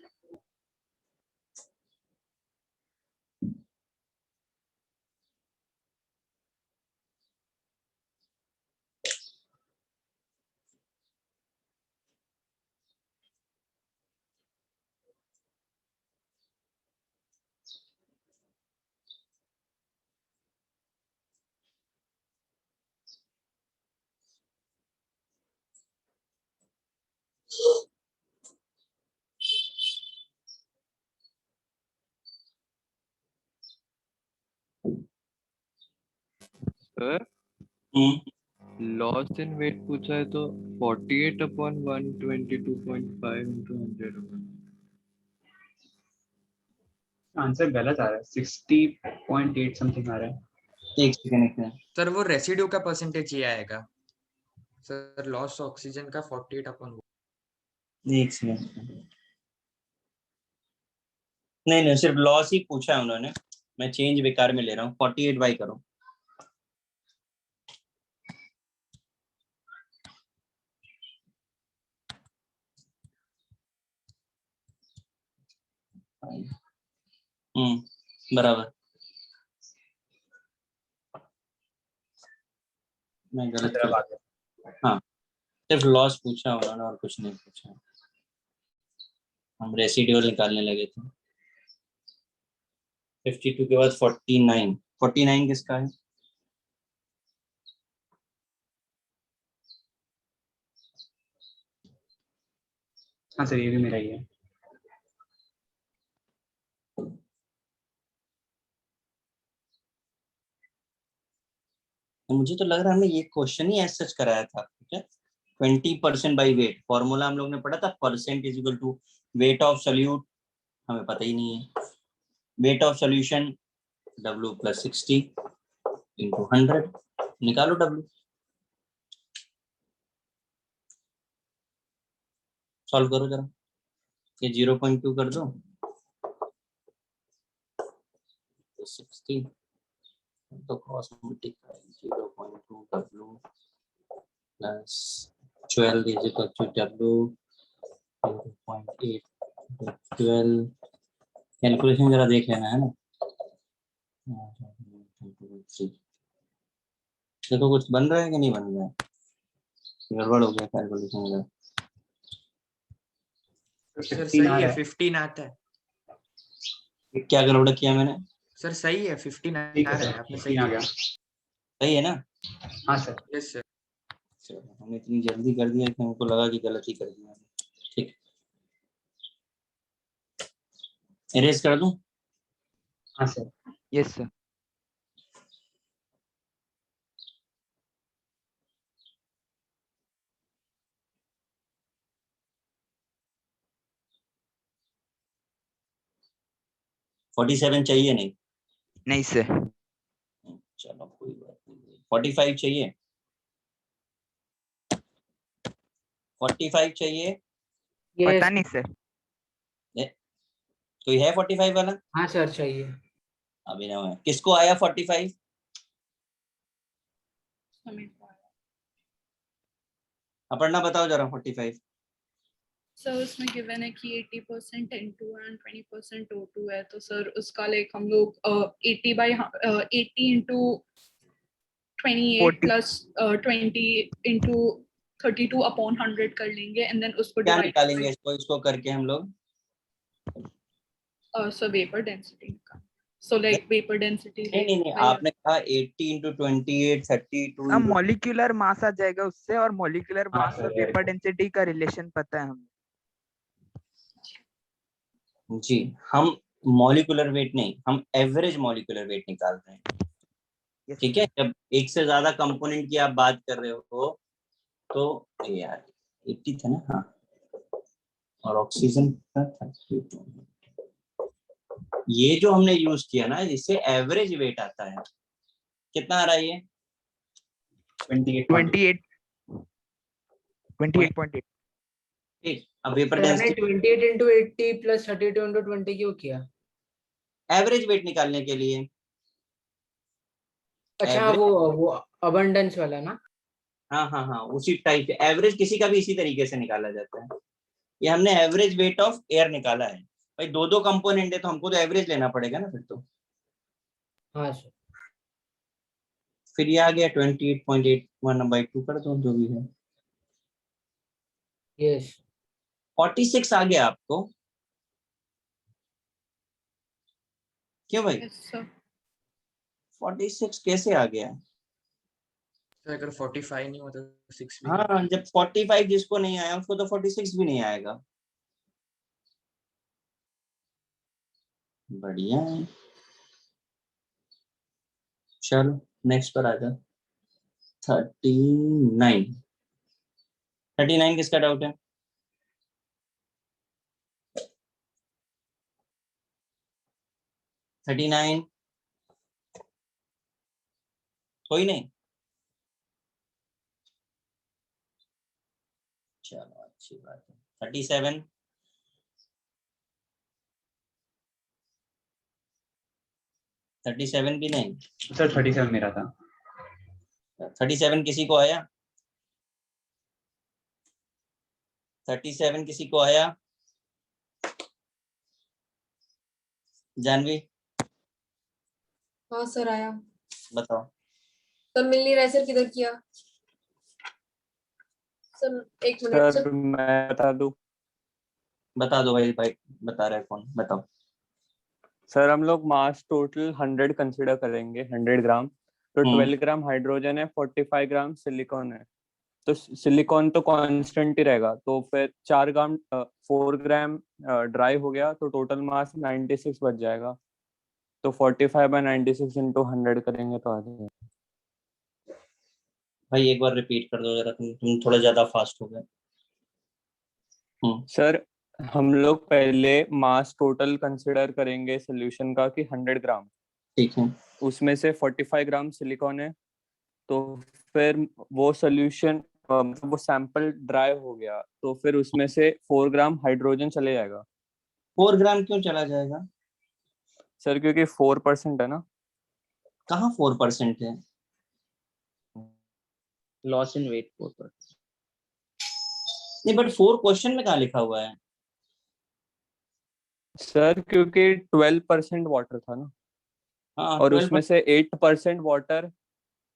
सर लॉस इन वेट पूछा है तो 48/122.5 into 100 आंसर गलत आ रहा है, 60.8 समथिंग आ रहा है। एक सेकंड। सर वो रेसिड्यू का परसेंटेज ये आएगा सर, लॉस ऑक्सीजन का 48/1। एक सेकंड। नहीं, सिर्फ लॉस ही पूछा है उन्होंने, मैं चेंज बेकार में ले रहा हूँ। 48 बाई करो। बराबर। मैं गलत कर, हाँ सिर्फ लॉस पूछा उन्होंने और कुछ नहीं पूछा। हम रेसिड्यूअल निकालने लगे थे। 52 के बाद 49। 49 किसका है? हाँ सर, ये भी मेरा ही है। तो मुझे तो लग रहा है हमने ये क्वेश्चन ही ऐसा सच कराया था, ठीक है। 20% बाई वेट, फॉर्मूला हम लोग ने पढ़ा था, percent is equal to weight of solute, हमें पता ही नहीं है। Weight of solution W + 60 into 100, निकालो W। सॉल्व करो जरा, ये 0.2 कर दो, 60 तो cross multiply 0.2 W + 12 is equal to W 0.8 12 calculation जरा देख लेना है ना। देखो कुछ बन रहा है कि नहीं बन रहा है, गड़बड़ हो गया कैलकुलेशन का। सर सही है 15 आता है। क्या गड़बड़ किया मैंने? सर सही है 15 आ ठीक है रहा है, सर, आपने 15 सही आ किया। गया। सही है ना? हाँ सर। Yes sir. चलो हमने इतनी जल्दी कर दिया कि हमको लगा कि गलती कर दी मैंने। ठीक, इरेज कर दूं? हाँ सर। Yes sir. फोर्टी 47 चाहिए नहीं? नहीं सर। चलो कोई बात नहीं। 45 चाहिए? 45 चाहिए? पता नहीं सर। कोई है 45 वाला? हाँ सर चाहिए। अभिनव है। किसको आया 45? अपर्णा बताओ जरा 45। सर उसमें गिवन है कि 80% N2 एंड 20% O2 है, तो सर उसका लाइक हम लोग 80 इंटू 28 40 प्लस 20 इंटू 32 अपॉन 100 कर लेंगे एंड देन उसको क्या डिवाइड निकालेंगे इसको करके हम लोग? सर वेपर डेंसिटी का। सो लाइक वेपर डेंसिटी नहीं आपने कहा 80 इंटू 28 32 अब इंटू। मॉलिक्यूलर मास आ जाएगा उससे, और मॉलिक्यूलर हाँ मास सर, और वेपर डेंसिटी का रिलेशन पता है हमें। जी, हम मॉलिक्यूलर वेट नहीं, हम एवरेज मॉलिक्यूलर वेट निकालते हैं। ठीक है, जब एक से ज्यादा कंपोनेंट की आप बात कर रहे हो तो यार 80 था ना? हाँ, और ऑक्सीजन का 32। ये जो हमने यूज किया ना, इससे एवरेज वेट आता है। कितना आ रहा है ये? 28.8। ठीक, अब वेपर मैंने डेंसिटी 28 इंटू 80 प्लस 32 इंटू 20 क्यों किया? एवरेज वेट निकालने के लिए। अच्छा एवरेज, वो अबंडेंस वाला ना? हाँ उसी टाइप के एवरेज किसी का भी इसी तरीके से निकाला जाता है। ये हमने एवरेज वेट ऑफ एयर निकाला है। भाई दो कंपोनेंट है तो हमको तो एवरेज लेना पड़ेगा ना फिर तो। हाँ सर। फिर ये आ गया 28.81/2 कर दो जो भी है। यस 46 आ गया आपको? क्यों भाई? Yes, sir. 46 कैसे आ गया? सर अगर 45 नहीं होता तो 6 भी नहीं। हाँ, जब 45 जिसको नहीं आया उसको तो 46 भी नहीं आएगा। बढ़िया है। चलो नेक्स्ट पर आ जाओ। 39 किसका डाउट है? थर्टी नाइन कोई नहीं? चलो अच्छी बात है। 37 37 भी नहीं? सर 37 मेरा था। 37 किसी को आया? 37 किसी को आया? जानवी हाँ सर आया। बताओ। सर मिल नहीं रहा है सर, किधर किया? सर एक मिनट सर मैं बता दूं? बता दो भाई बता रहे कौन, बताओ। सर हम लोग मास टोटल 100 कंसीडर करेंगे, 100 ग्राम। तो 12 ग्राम हाइड्रोजन है, 45 ग्राम सिलिकॉन है। तो सिलिकॉन तो कांस्टेंट ही रहेगा, तो फिर 4 ग्राम ड्राई हो गया, तो टोटल मास 96 बच जाएगा। तो 45/96 इंटू 100 करेंगे तो आ जाएगा। भाई एक बार रिपीट कर दो जरा, तुम थोड़ा ज्यादा फास्ट हो गए। सर हम लोग पहले मास टोटल कंसिडर करेंगे सोल्यूशन का कि 100 ग्राम। ठीक है। उसमें से 45 ग्राम सिलिकॉन है। तो फिर वो सोल्यूशन मतलब वो सैंपल ड्राई हो गया, तो फिर उसमें से 4 ग्राम हाइड्रोजन चले जाएगा। 4 ग्राम क्यों चला जाएगा? सर क्योंकि 4% है ना। कहाँ 4% है? Loss in weight 4%। नहीं बट 4 क्वेश्चन में कहाँ लिखा हुआ है? सर क्योंकि 12% वाटर था ना, हाँ और 12 उसमें से 8% वाटर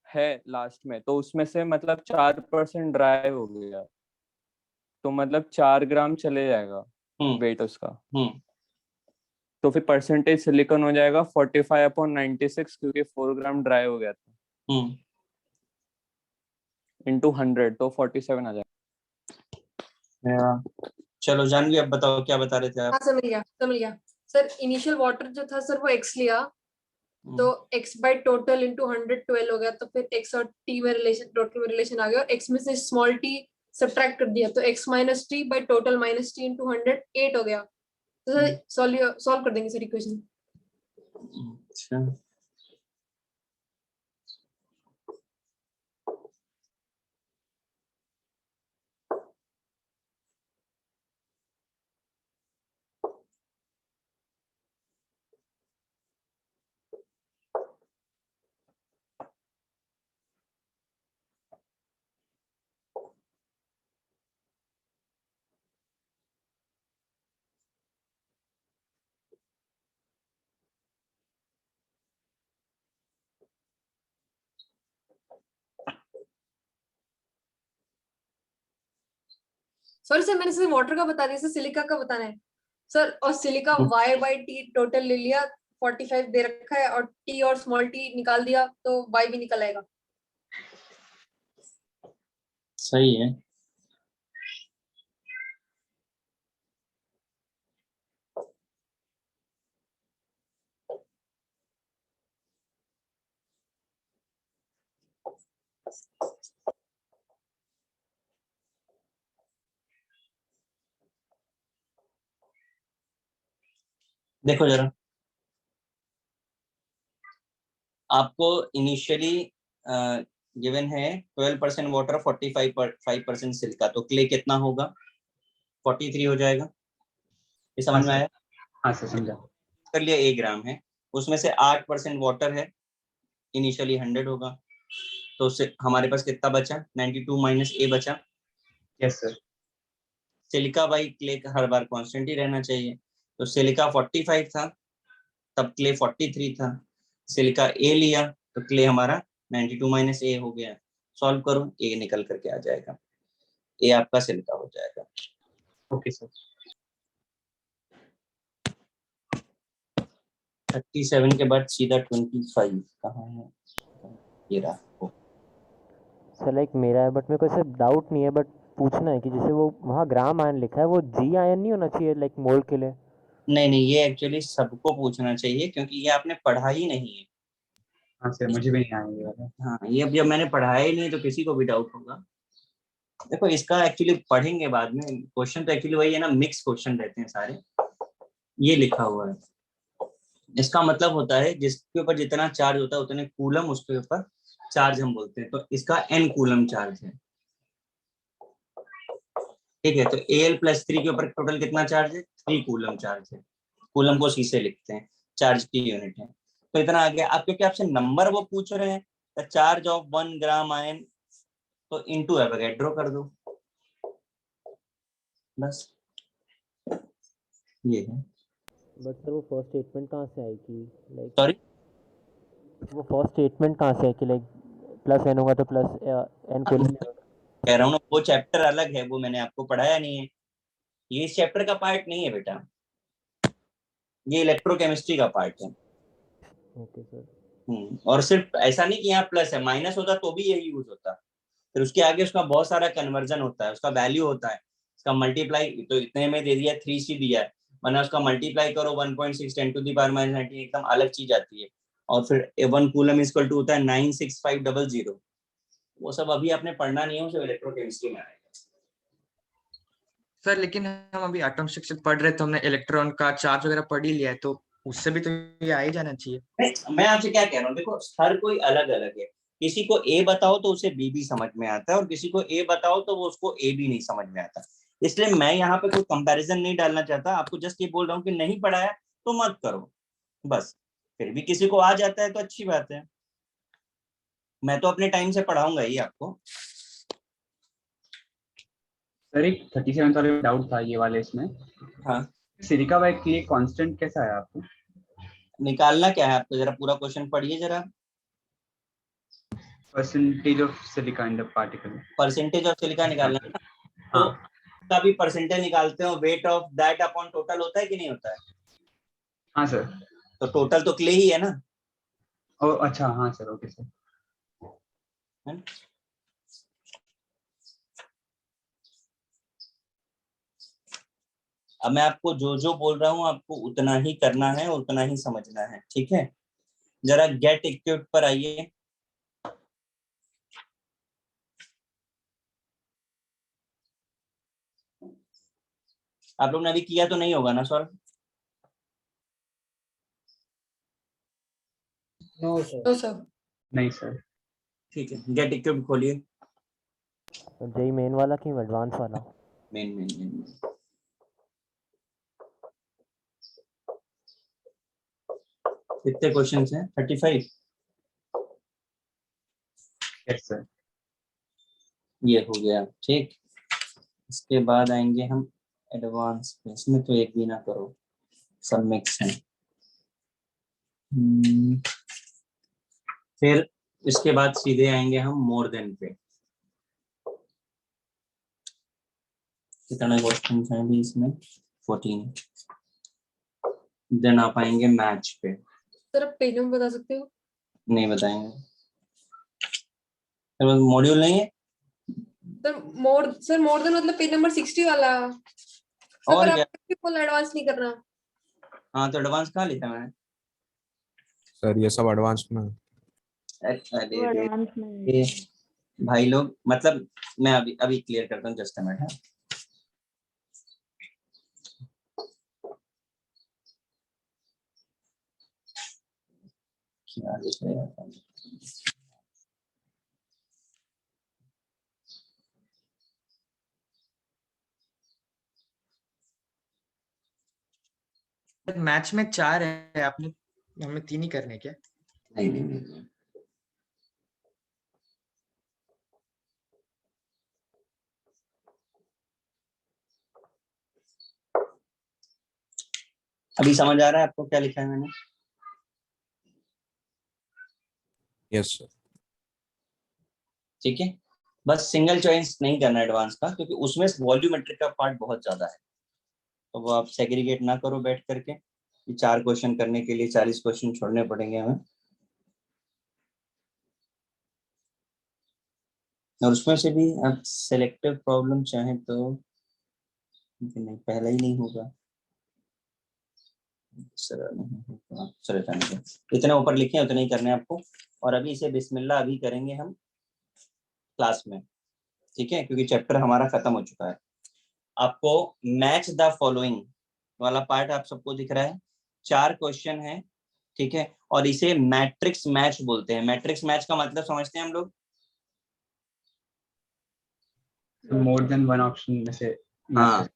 है लास्ट में, तो उसमें से मतलब 4% ड्राई हो गया, तो मतलब 4 ग्राम चले जाएगा वेट उसका। तो फिर परसेंटेज सिलिकॉन हो जाएगा 45/96, क्योंकि 4 ग्राम ड्राई हो गया था, इंटू 100, तो 47 आ जाएगा। चलो जानवी अब बताओ क्या बता रहे थे आप? हाँ समझ गया सर। इनिशियल वाटर जो था सर वो x लिया, तो x बाय टोटल इंटू 112 हो गया, तो फिर x और t में रिलेशन, टोटल में रिलेशन आ गया, और x में से स्मॉल t सब्ट्रैक्ट कर दिया, तो x minus T by total minus T into 100 8 हो गया। तो सर सॉल्व कर देंगे सर इक्वेशन। अच्छा सॉरी सर, मैंने सिर्फ वाटर का बता दिया सर, सिलिका का बताना है सर। और silica y by T total ले लिया, 45 दे रखा है, और t और स्मॉल t निकाल दिया, तो y भी निकल आएगा। सही है। देखो जरा, आपको इनिशियली गिवन है 12% वाटर 45% सिल्का, तो क्ले कितना होगा? 43 हो जाएगा। ये समझ में आया? हाँ सर समझा। कर लिया 1 ग्राम है, उसमें से 8% वाटर है, इनिशियली 100 होगा, तो उससे हमारे पास कितना बचा? 92 माइनस ए बचा। Yes sir. Silica by clay का हर बार कांस्टेंट ही रहना चाहिए, तो सिलिका 45 था, तब क्ले 43 था। सिलिका ए लिया तो क्ले हमारा 92 माइनस ए हो गया। सॉल्व करो, ए निकल करके आ जाएगा, ए आपका सिलिका हो जाएगा। Okay sir. 37 के बाद सीधा 25 कहाँ है? ये रहा। सर लाइक मेरा है, बट मेरे को ऐसे डाउट नहीं है, बट पूछना है कि जैसे वो वहाँ ग्राम आयन लिखा है, वो जी आयन नहीं होना चाहिए लाइक मोल के लिए? नहीं, ये एक्चुअली सबको पूछना चाहिए, क्योंकि ये आपने पढ़ा ही नहीं है। हाँ सर, मुझे भी नहीं आया ये वाला। हाँ, ये अब जब मैंने पढ़ाया ही नहीं तो किसी को भी डाउट होगा। देखो इसका एक्चुअली पढ़ेंगे बाद में, क्वेश्चन तो एक्चुअली वही है ना, मिक्स क्वेश्चन रहते हैं सारे। ये लिखा हुआ है, इसका मतलब होता है जिसके ऊपर जितना चार्ज होता है उतने कूलम उसके ऊपर चार्ज हम बोलते हैं, तो इसका n कूलम चार्ज है। ठीक है, तो Al+3 के ऊपर टोटल कितना चार्ज है? 3 कूलम चार्ज है। कूलम को सी से लिखते हैं, चार्ज की यूनिट है। तो इतना आ गया। अब क्योंकि आपसे नंबर वो पूछ रहे हैं, the charge of 1 gram ion, तो इनटू एवोगैड्रो कर दो, बस ये है। बट सर वो फर्स्ट स्टेटमेंट कहाँ से आई कि लाइक, सॉरी, वो फर्स्ट स्टेटमेंट कहाँ से है कि लाइक प्लस एन होगा तो प्लस एन कूलम? कह रहा हूँ ना, वो चैप्टर अलग है, वो मैंने आपको पढ़ाया नहीं है, ये इस चैप्टर का पार्ट नहीं है बेटा, ये इलेक्ट्रोकेमिस्ट्री का पार्ट है। Okay sir. और सिर्फ ऐसा नहीं कि यहाँ प्लस है, माइनस होता तो भी यही यूज होता, फिर उसके आगे उसका बहुत सारा कन्वर्जन होता है, उसका वैल्यू होता है, उसका मल्टीप्लाई, तो इतने में दे दिया 3c दिया है, वरना उसका मल्टीप्लाई करो 1.6 10 टू द पावर -19, एकदम अलग चीज आती है। और फिर 1 कूलम इक्वल टू होता है 96500, वो सब अभी आपने पढ़ना नहीं है, उसे इलेक्ट्रोकेमिस्ट्री में आएगा। सर लेकिन हम अभी एटॉम स्ट्रक्चर पढ़ रहे, तो हमने इलेक्ट्रॉन का चार्ज वगैरह पढ़ ही लिया है, तो उससे भी तो ये आ ही जाना चाहिए। मैं आपसे क्या कह रहा हूँ, देखो हर कोई अलग अलग है, किसी को ए बताओ तो उसे बी भी समझ में आता है, और किसी को ए बताओ तो वो उसको ए भी नहीं समझ में आता। इसलिए मैं यहाँ पे कोई कंपैरिजन नहीं डालना चाहता, आपको जस्ट ये बोल रहा हूँ कि नहीं पढ़ाया तो मत करो, बस। फिर भी किसी को आ जाता है तो अच्छी बात है, मैं तो अपने टाइम से पढ़ाऊंगा ही आपको। सर एक 37 वाले डाउट था ये वाले इसमें। हाँ सिलिका वाई के लिए कांस्टेंट कैसा है आपको? निकालना क्या है आपको, जरा पूरा क्वेश्चन पढ़िए जरा। Percentage of silica in the particle. Percentage of silica निकालना है ना, तो हाँ उसका भी परसेंटेज निकालते हो, weight of that upon total होता है कि नहीं होता है? हाँ सर। तो टोटल तो क्ले ही है ना, ओ अच्छा हाँ सर, ओके सर। है ना? अब मैं आपको जो जो बोल रहा हूँ आपको उतना ही करना है, उतना ही समझना है, ठीक है। जरा गेट इक्विप्ड पर आइए। आप लोग ने अभी किया तो नहीं होगा ना सॉल्व? No sir. तो सर नहीं सर। ठीक है, गेट इक्विप्ड खोलिए। जेई मेन वाला कि एडवांस वाला? मेन मेन मेन कितने क्वेश्चंस हैं? 35। Yes sir. ये हो गया, ठीक। इसके बाद आएंगे हम एडवांस पे, इसमें तो एक भी ना करो, सब मिक्स है। फिर इसके बाद सीधे आएंगे हम मोर देन पे। कितने क्वेश्चन हैं अभी इसमें? 14। देन आप आएंगे मैच पे। सर आप पेज नंबर बता सकते हो? नहीं बताएंगे, मॉड्यूल नहीं है। सर मोर देन मतलब पेज नंबर 60 वाला। सर और पर क्या? आप फुल एडवांस नहीं करना। हाँ तो एडवांस कहाँ लिखा मैंने? सर ये सब एडवांस में है। अरे वो रे एडवांस में ये भाई लोग, मतलब मैं अभी अभी क्लियर करता हूँ, जस्ट अ मिनट है। क्या लिख रहे हैं? मैच में 4 है, आपने हमें 3 ही करने क्या? नहीं नहीं नहीं। अभी समझ आ रहा है आपको क्या लिखा है मैंने? Yes sir. ठीक है, बस सिंगल चॉइस नहीं करना एडवांस का, क्योंकि उसमें वॉल्यूमेट्रिक का पार्ट बहुत ज्यादा है, तो वो आप सेग्रीगेट ना करो बैठ करके। ये 4 क्वेश्चन करने के लिए 40 क्वेश्चन छोड़ने पड़ेंगे हमें, और उसमें से भी आप सेलेक्टिव प्रॉब्लम चाहें तो नहीं, पहला ही नहीं होगा। सरल नहीं होगा, चलो जाने दो। इतने ऊपर लिखे उतने ही करने आपको। और अभी इसे बिस्मिल्लाह अभी करेंगे हम क्लास में, ठीक है, क्योंकि चैप्टर हमारा खत्म हो चुका है। आपको मैच द फॉलोइंग वाला पार्ट आप सबको दिख रहा है, 4 क्वेश्चन है, ठीक है। और इसे मैट्रिक्स मैच बोलते हैं। मैट्रिक्स मैच का मतलब समझते हैं हम लोग? मोर देन वन ऑप्शन में से हाँ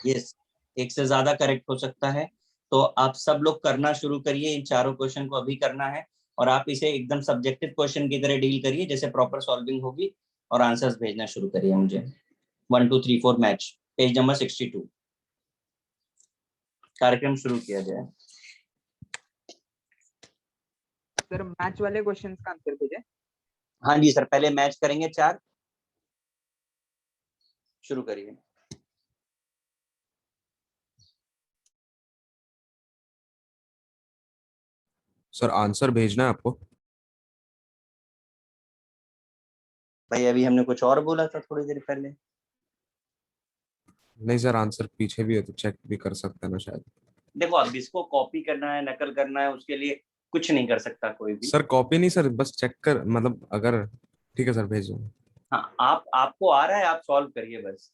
यस, एक से ज्यादा करेक्ट हो सकता है। तो आप सब लोग करना शुरू करिए, इन चारों क्वेश्चन को अभी करना है, और आप इसे एकदम सब्जेक्टिव क्वेश्चन की तरह डील करिए, जैसे प्रॉपर सॉल्विंग होगी, और आंसर्स भेजना शुरू करिए मुझे। 1 2 3 4 मैच, पेज नंबर 62। कार्यक्रम शुरू किया जाए। सर मैच वाले क्वेश्चंस का आंसर भेजें। हाँ जी सर, पहले मैच करेंगे 4, शुरू करिए। सर आंसर भेजना है आपको? भाई अभी हमने कुछ और बोला था थोड़ी देर पहले। नहीं सर, आंसर पीछे भी है तो चेक भी कर सकते हैं ना शायद। देखो अब इसको कॉपी करना है, नकल करना है, उसके लिए कुछ नहीं कर सकता कोई भी। सर कॉपी नहीं सर, बस चेक कर, मतलब अगर ठीक है सर भेज दूँ। हाँ आपको आ रहा है, आप सॉल्व करिए बस।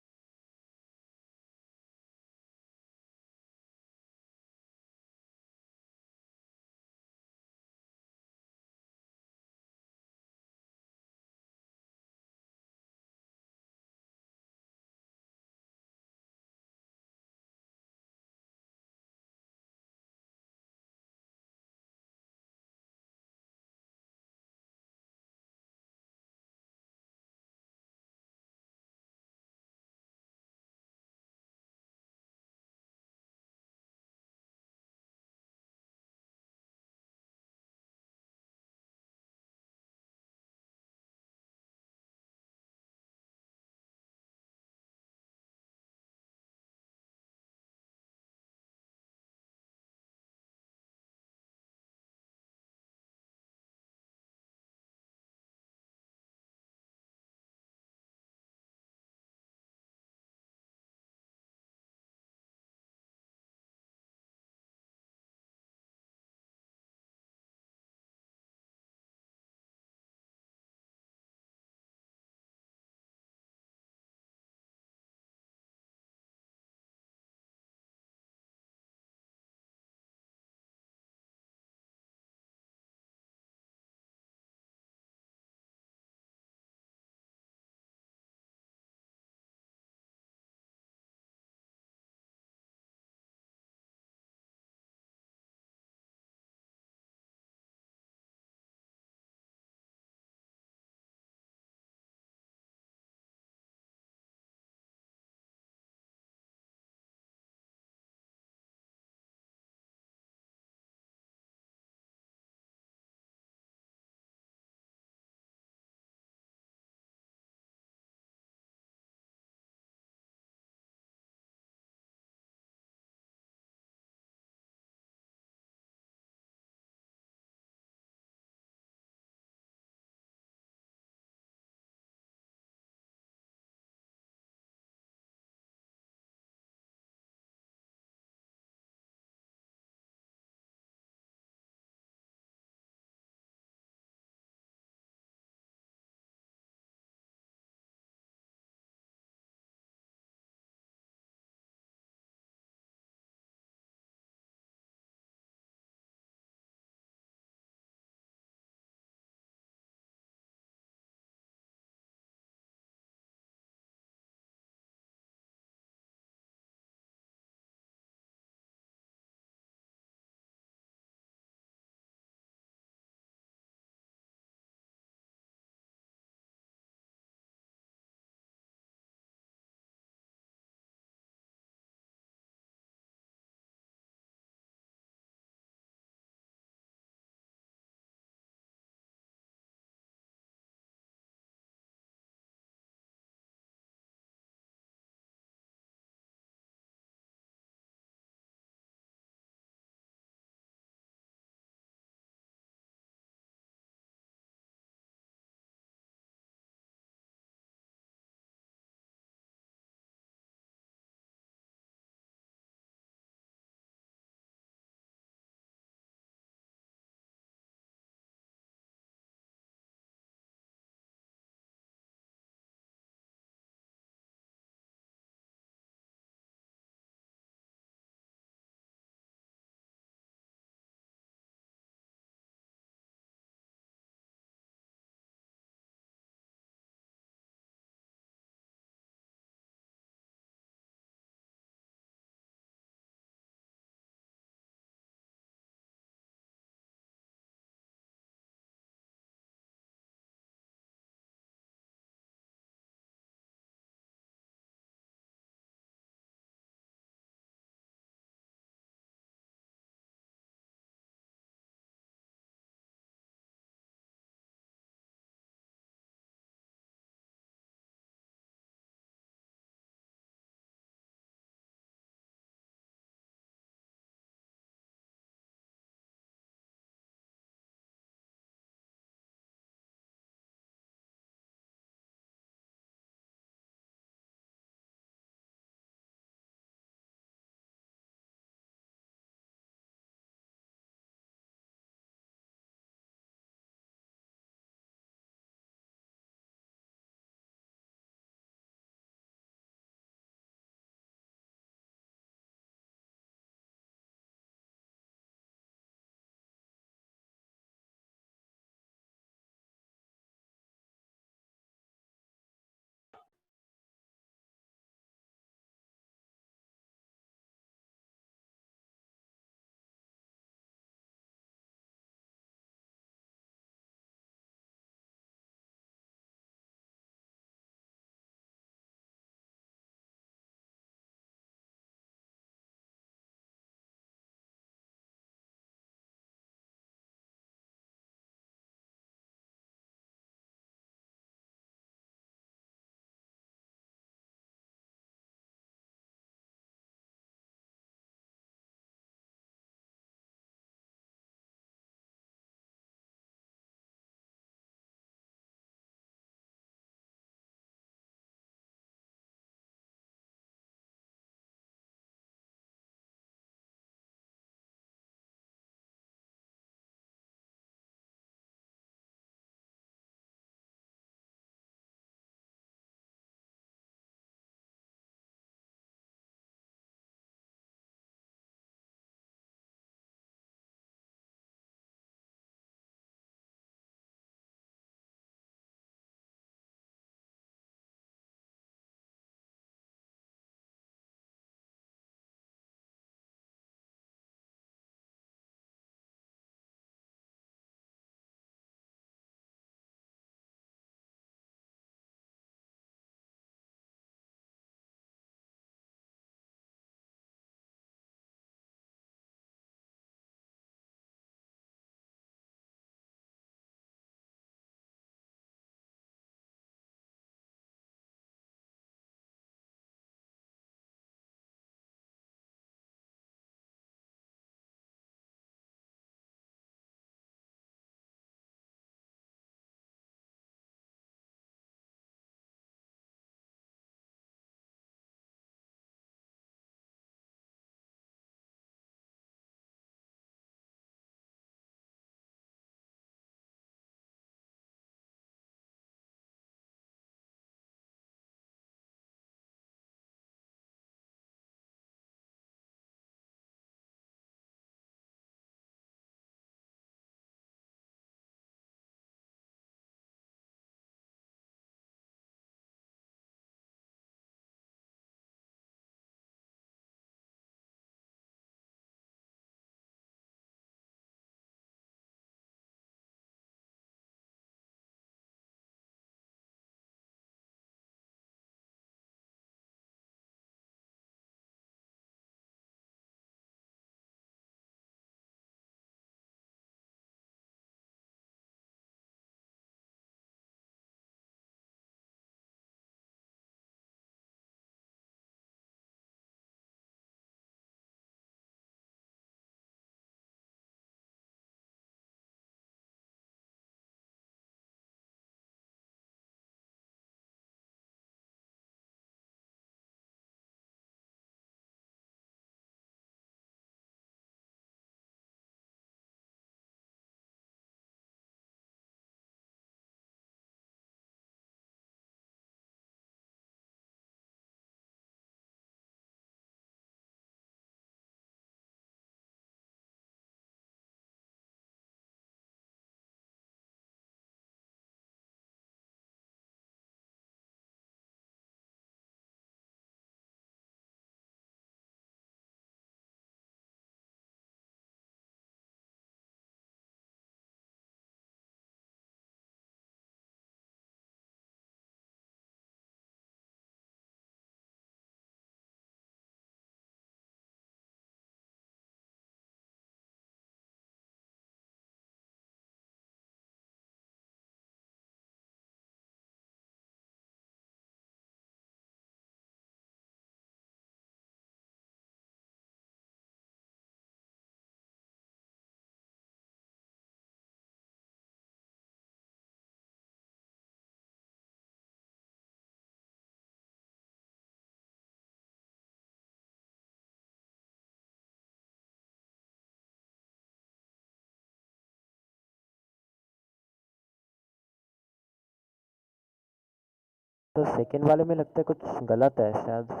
तो सेकंड वाले में लगता है कुछ गलत है शायद।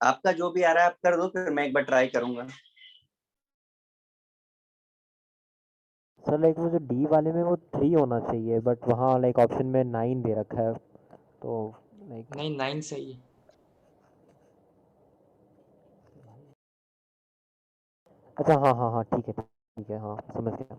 आपका जो भी आ रहा है आप कर दो, फिर मैं एक बार ट्राई करूंगा। सर लाइक वो जो डी वाले में वो 3 होना चाहिए, बट वहाँ लाइक ऑप्शन में 9 दे रखा है, तो लाइक नहीं 9 सही है। अच्छा हाँ हाँ हाँ ठीक है हाँ समझ गया।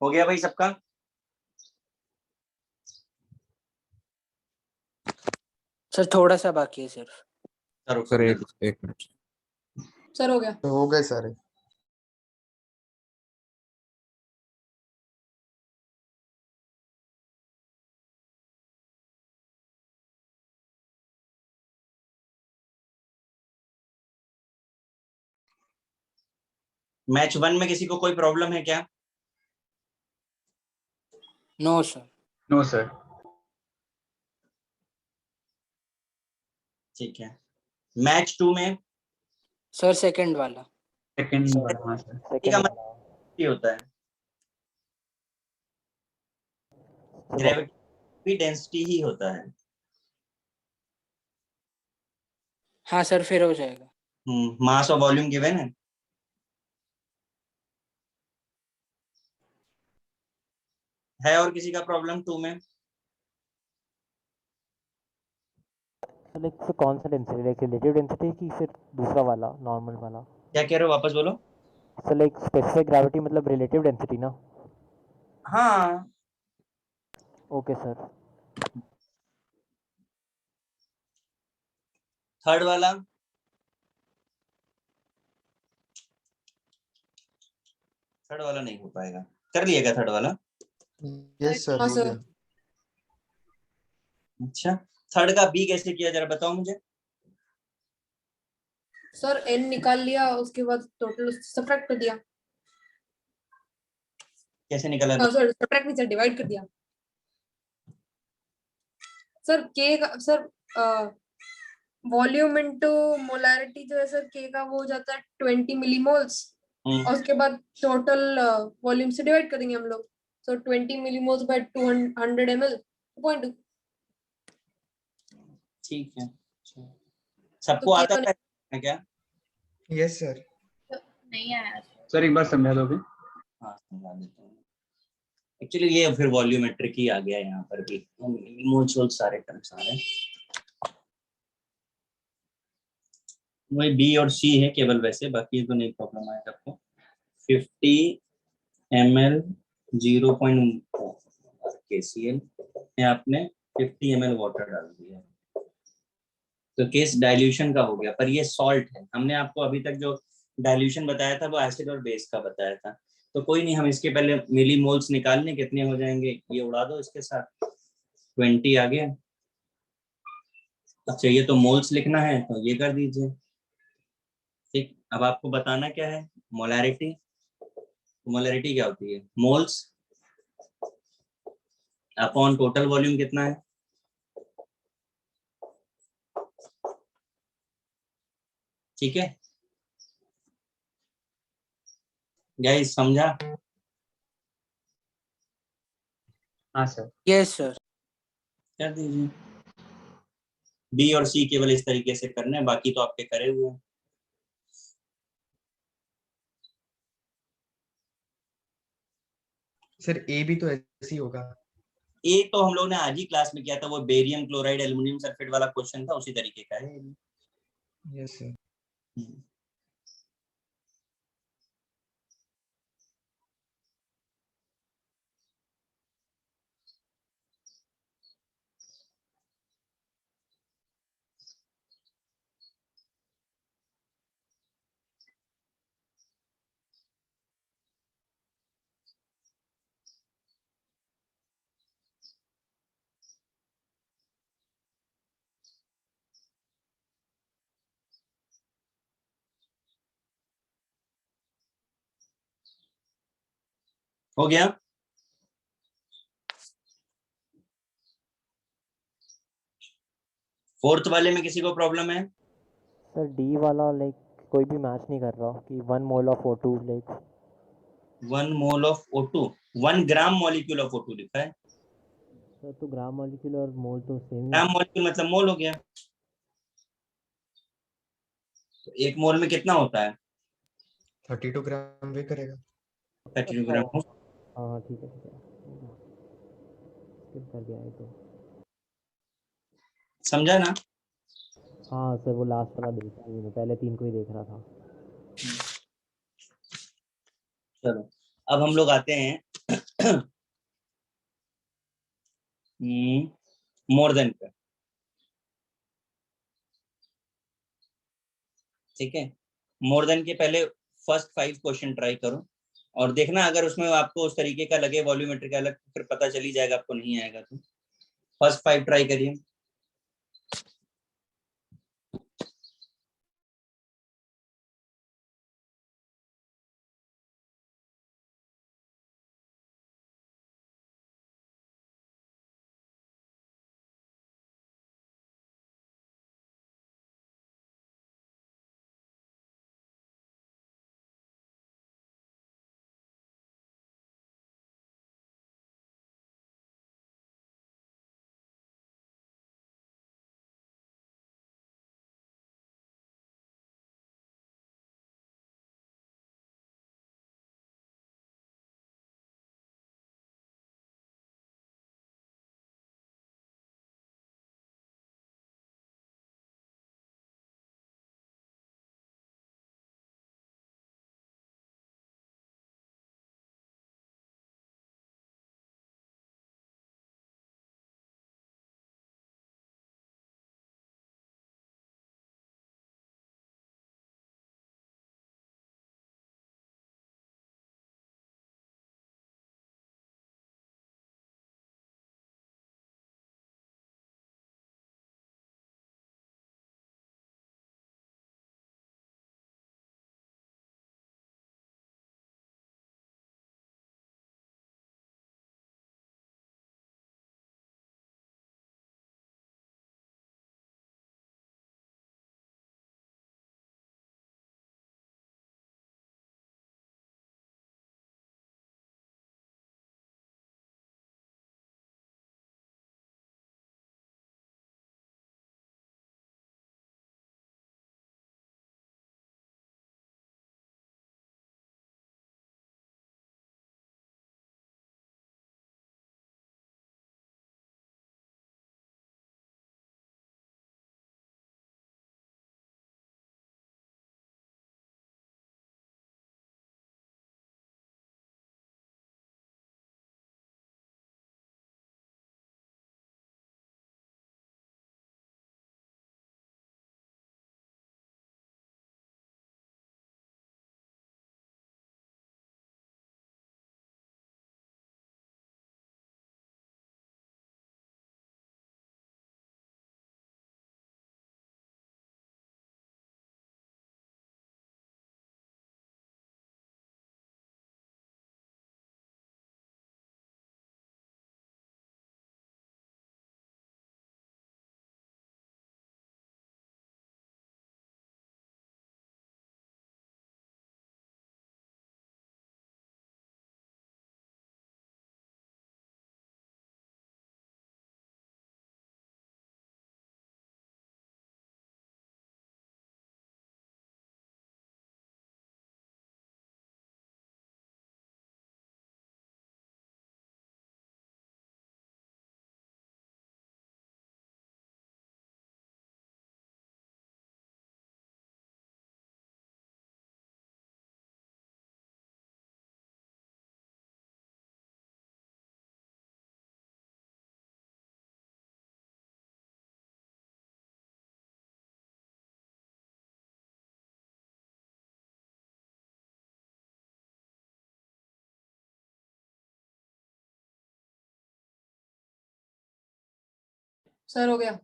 हो गया भाई सबका? सर थोड़ा सा बाकी है सिर्फ। सर एक मिनट सर हो गया। हो गए सारे। मैच 1 में किसी को कोई प्रॉब्लम है क्या? No sir. No sir. ठीक है। मैच 2 में सर सेकंड वाला। सेकंड वाला, हाँ सर। का मतलब होता है ग्रेविटी डेंसिटी ही होता है। हाँ सर फिर हो जाएगा। मास और वॉल्यूम गिवन है। और किसी का प्रॉब्लम 2 में? लाइक फिर कौन सा डेंसिटी, लाइक रिलेटिव डेंसिटी की फिर दूसरा वाला नॉर्मल वाला? क्या कह रहे हो, वापस बोलो। सर लाइक स्पेसिफिक ग्रेविटी मतलब रिलेटिव डेंसिटी ना? हाँ ओके सर। थर्ड वाला? थर्ड वाला नहीं हो पाएगा। कर लिया क्या थर्ड वाला? यस सर, हाँ हो सर। गया। अच्छा, थर्ड का बी कैसे किया जरा बताओ मुझे। सर एन निकाल लिया, उसके बाद टोटल सब्ट्रैक्ट कर दिया। कैसे निकाला? हाँ सर, सब्ट्रैक्ट नहीं सर, डिवाइड कर दिया। सर के का सर वॉल्यूम इनटू मोलैरिटी जो है सर के का वो हो जाता है 20 मिलीमोल्स, और उसके बाद टोटल वॉल्यूम से डिवाइड करेंगे हम लोग। सो 20 मिलीमोल्स बाय 200 ml 2.2। ठीक है। सबको आता है क्या? Yes sir. नहीं आया सर एक बार समझा दोगे? हाँ समझा देता हूँ। एक्चुअली ये फिर वॉल्यूमेट्रिक ही आ गया यहाँ पर भी, मिलीमोल्स सारे टर्म्स आ रहे हैं। वही बी और सी है केवल, वैसे बाकी तो नहीं प्रॉब्लम आएगा आपको। 50 ml 0.4 KCl में आपने 50 ml वाटर डाल दिया, तो केस डाइल्यूशन का हो गया। पर ये सॉल्ट है, हमने आपको अभी तक जो डाइल्यूशन बताया था वो एसिड और बेस का बताया था। तो कोई नहीं, हम इसके पहले मिलीमोल्स निकाल लें कितने हो जाएंगे, ये उड़ा दो इसके साथ। 20 आ गया। अच्छा ये तो मोल्स लिखना है तो ये कर दीजिए। ठीक, अब आपको बताना क्या है, मोलैरिटी। मोलैरिटी क्या होती है? मोल्स अपॉन टोटल वॉल्यूम कितना है। ठीक है गाइस, समझा? हाँ सर। Yes sir. कर दीजिए। बी और सी केवल इस तरीके से करना है, बाकी तो आपके करे हुए हैं। सर ए भी तो ऐसे ही होगा। ए तो हम लोग ने आज ही क्लास में किया था, वो बेरियम क्लोराइड एल्युमिनियम सल्फेट वाला क्वेश्चन था, उसी तरीके का है। Yes sir. हो गया। फोर्थ वाले में किसी को प्रॉब्लम है? सर डी वाला लाइक कोई भी मैच नहीं कर रहा कि 1 mole of O2 like 1 mole of O2, 1 gram molecule of O2 लिखा है। सर तो ग्राम मॉलिक्यूल और मोल तो सेम ही। ग्राम मॉलिक्यूल मतलब मोल हो गया। तो 1 मोल में कितना होता है? 32 ग्राम वे करेगा। 32 ग्राम। हाँ ठीक है स्किप कर दिया है तो। समझा ना? हाँ सर वो लास्ट वाला देखा ही मैं, पहले 3 को ही देख रहा था। चलो अब हम लोग आते हैं मोर देन का, ठीक है। मोर देन के पहले फर्स्ट 5 क्वेश्चन ट्राई करो और देखना, अगर उसमें आपको उस तरीके का लगे वॉल्यूमेट्री का अलग, फिर पता चल ही जाएगा आपको नहीं आएगा तो। फर्स्ट 5 ट्राई करिए। सर हो गया।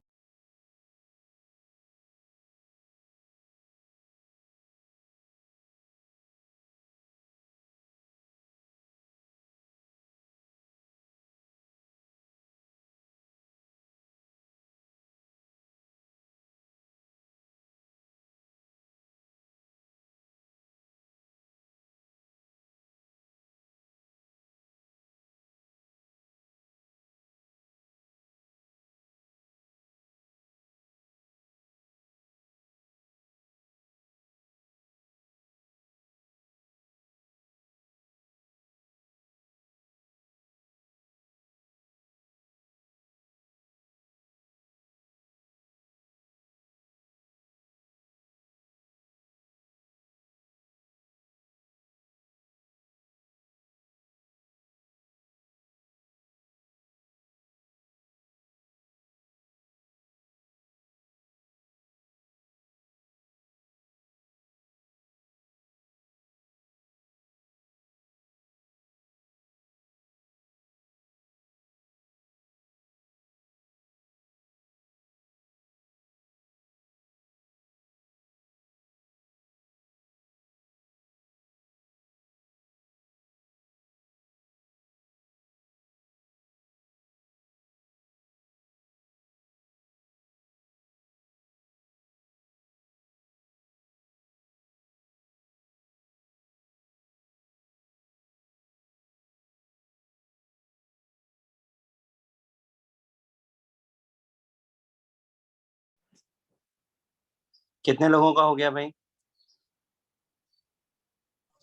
कितने लोगों का हो गया भाई?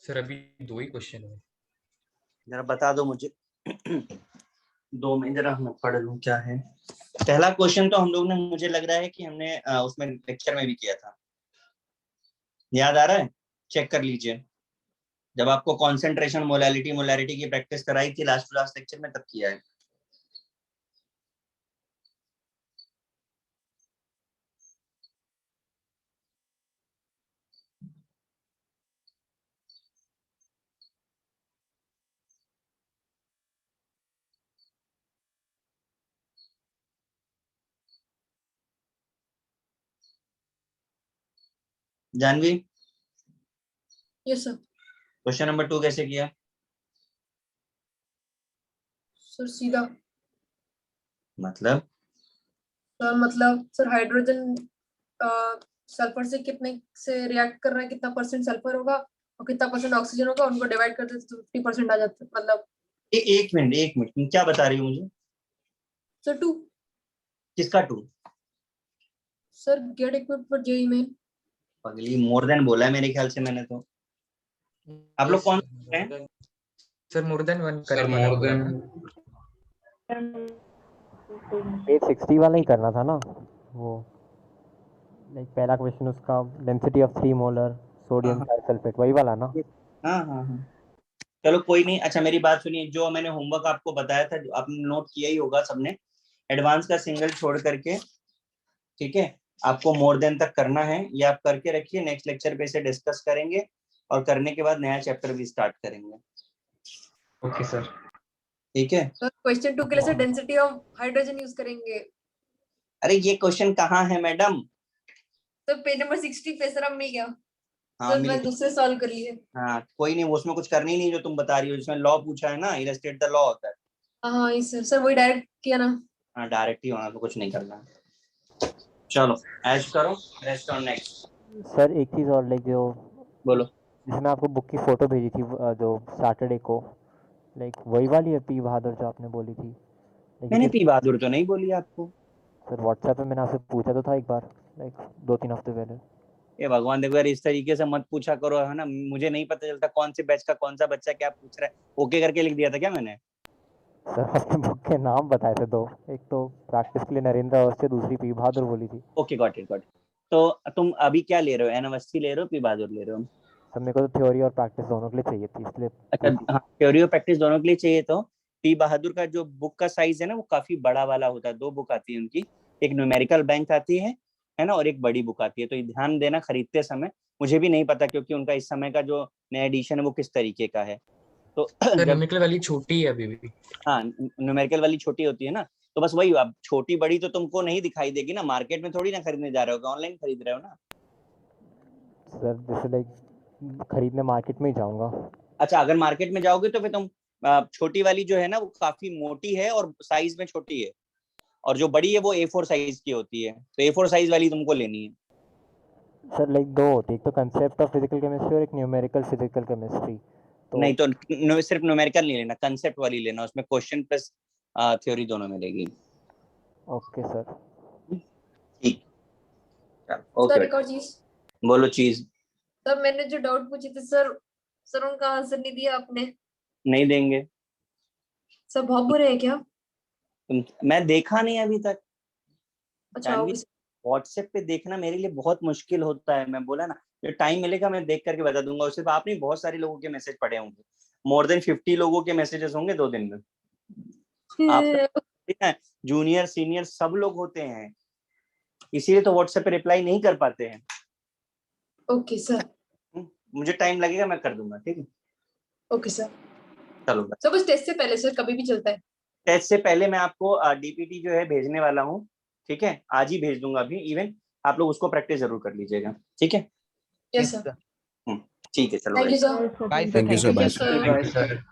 सर अभी 2 ही क्वेश्चन है। जरा बता दो मुझे। 2 में जरा मैं पढ़ लूं क्या है। पहला क्वेश्चन तो हम लोग ने, मुझे लग रहा है कि हमने उसमें लेक्चर में भी किया था, याद आ रहा है? चेक कर लीजिए, जब आपको कॉन्सेंट्रेशन मोलैरिटी की प्रैक्टिस कराई थी लास्ट लेक्चर में, तब किया है। Janvi, yes sir. Question number 2 कैसे किया? सर सीधा। मतलब सर हाइड्रोजन सल्फर से कितने से रिएक्ट कर रहा है, कितना परसेंट सल्फर होगा और कितना परसेंट ऑक्सीजन होगा, उनको डिवाइड करते तो 50% आ जाता है, मतलब। एक मिनट तुम क्या बता रही हो मुझे? सर 2। किसका 2? Sir get equipped for JEE main. पगली, मोर देन बोला है मेरे ख्याल से मैंने तो। आप लोग कौन हैं? सर मोर देन 1 सर करने मोर वाला देन है। पेज 60 वाला ही करना था ना वो, लाइक पहला क्वेश्चन उसका डेंसिटी ऑफ 3 मोलर सोडियम थाइसल्फेट, वही वाला ना? हाँ, चलो कोई नहीं। अच्छा मेरी बात सुनिए, जो मैंने होमवर्क आपको बताया था, जो आपने नोट किया ही होगा सबने, एडवांस का सिंगल छोड़ करके, ठीक है, आपको मोर देन तक करना है। ये आप करके रखिए, नेक्स्ट लेक्चर पे इसे डिस्कस करेंगे और करने के बाद नया चैप्टर भी स्टार्ट करेंगे। Okay sir. ठीक है। सर क्वेश्चन 2 के लिए sir density of hydrogen use करेंगे। अरे ये क्वेश्चन कहाँ है मैडम? सर पेज नंबर 60 पे सर, हम मिल गया। हाँ सर मिल मैं दूसरे सॉल्व कर लिए। हाँ कोई नहीं, वो उसमें कुछ करनी नहीं जो तुम बता रही हो, जिसमें लॉ पूछा है ना, इलस्ट्रेट द लॉ होता है। हाँ सर वही डायरेक्ट किया ना। हाँ डायरेक्ट ही होना, तो कुछ नहीं करना। चलो ऐश करो, रेस्ट ऑन नेक्स्ट। सर एक चीज़ और, लाइक जो बोलो। जिसमें आपको बुक की फ़ोटो भेजी थी जो सैटरडे को, लाइक वही वाली है पी बहादुर जो आपने बोली थी? मैंने पी बहादुर तो नहीं बोली आपको। सर व्हाट्सएप पे मैंने आपसे पूछा तो था एक बार, लाइक 2-3 हफ्ते पहले। ये भगवान देखो यार, इस तरीके से मत पूछा करो, है ना? मुझे नहीं पता चलता कौन से बैच का कौन सा बच्चा क्या पूछ रहा है। ओके करके लिख दिया था क्या मैंने? सर आपने बुक के नाम बताए थे 2, एक तो प्रैक्टिस के लिए नरेंद्र अवस्थी, दूसरी पी बहादुर बोली थी। Okay got it. तो तुम अभी क्या ले रहे हो, एन अवस्थी ले रहे हो, पी बहादुर ले रहे हो? सर मेरे को तो थ्योरी और प्रैक्टिस दोनों के लिए चाहिए थी, इसलिए। अच्छा हाँ, थ्योरी और प्रैक्टिस दोनों के लिए चाहिए। तो पी बहादुर का जो बुक का साइज है ना, वो काफी बड़ा वाला होता है। 2 बुक आती है उनकी, एक न्यूमेरिकल बैंक आती है ना, और एक बड़ी बुक आती है। तो ये ध्यान देना खरीदते समय। मुझे भी नहीं पता क्योंकि उनका इस समय का जो नया एडिशन है वो किस तरीके का है। तो जब न्यूमेरिकल वाली छोटी है अभी भी। हाँ न्यूमेरिकल वाली छोटी होती है ना, तो बस वही, अब छोटी बड़ी तो तुमको नहीं दिखाई देगी ना, मार्केट में थोड़ी ना खरीदने जा रहे हो, ऑनलाइन खरीद रहे हो ना। सर जैसे लाइक खरीदने मार्केट में ही जाऊंगा। अच्छा अगर मार्केट में जाओगे तो फिर तुम छोटी वाली जो है ना, वो काफी मोटी है और साइज में छोटी है, और जो बड़ी है वो A4 साइज की होती है। तो A4 साइज वाली तुमको लेनी है। सर लाइक 2 होती है, एक तो कंसेप्ट ऑफ फिजिकल केमिस्ट्री और एक न्यूमेरिकल फिजिकल केमिस्ट्री। तो नहीं तो सिर्फ न्यूमेरिकल नहीं लेना, कंसेप्ट वाली लेना, उसमें क्वेश्चन प्लस थ्योरी दोनों मिलेगी। Okay sir. ठीक, सर ओके। एक और चीज। बोलो चीज। सर मैंने जो डाउट पूछे थे सर उनका आंसर नहीं दिया आपने। नहीं देंगे सर बहुत बुरे हैं क्या? मैं देखा नहीं अभी तक। अच्छा व्हाट्सएप पे देखना मेरे लिए बहुत मुश्किल होता है। मैं बोला ना, जो टाइम मिलेगा मैं देख करके बता दूंगा। सिर्फ आप नहीं, बहुत सारे लोगों के मैसेज पड़े होंगे, मोर देन 50 लोगों के मैसेजेस होंगे 2 दिन में। आप जूनियर सीनियर सब लोग होते हैं, इसीलिए तो व्हाट्सएप पे रिप्लाई नहीं कर पाते हैं। Okay sir. मुझे टाइम लगेगा, मैं कर दूंगा। ठीक है ओके सर। चलो सर बस टेस्ट से पहले सर, कभी भी चलता है। टेस्ट से पहले मैं आपको डीपीटी जो है भेजने वाला हूँ। ठीक है, आज ही भेज दूंगा अभी इवन। आप लोग उसको प्रैक्टिस जरूर कर लीजिएगा। ठीक है। Yes sir. ठीक है चलो thank you sir. Thank you sir, bye. Sir.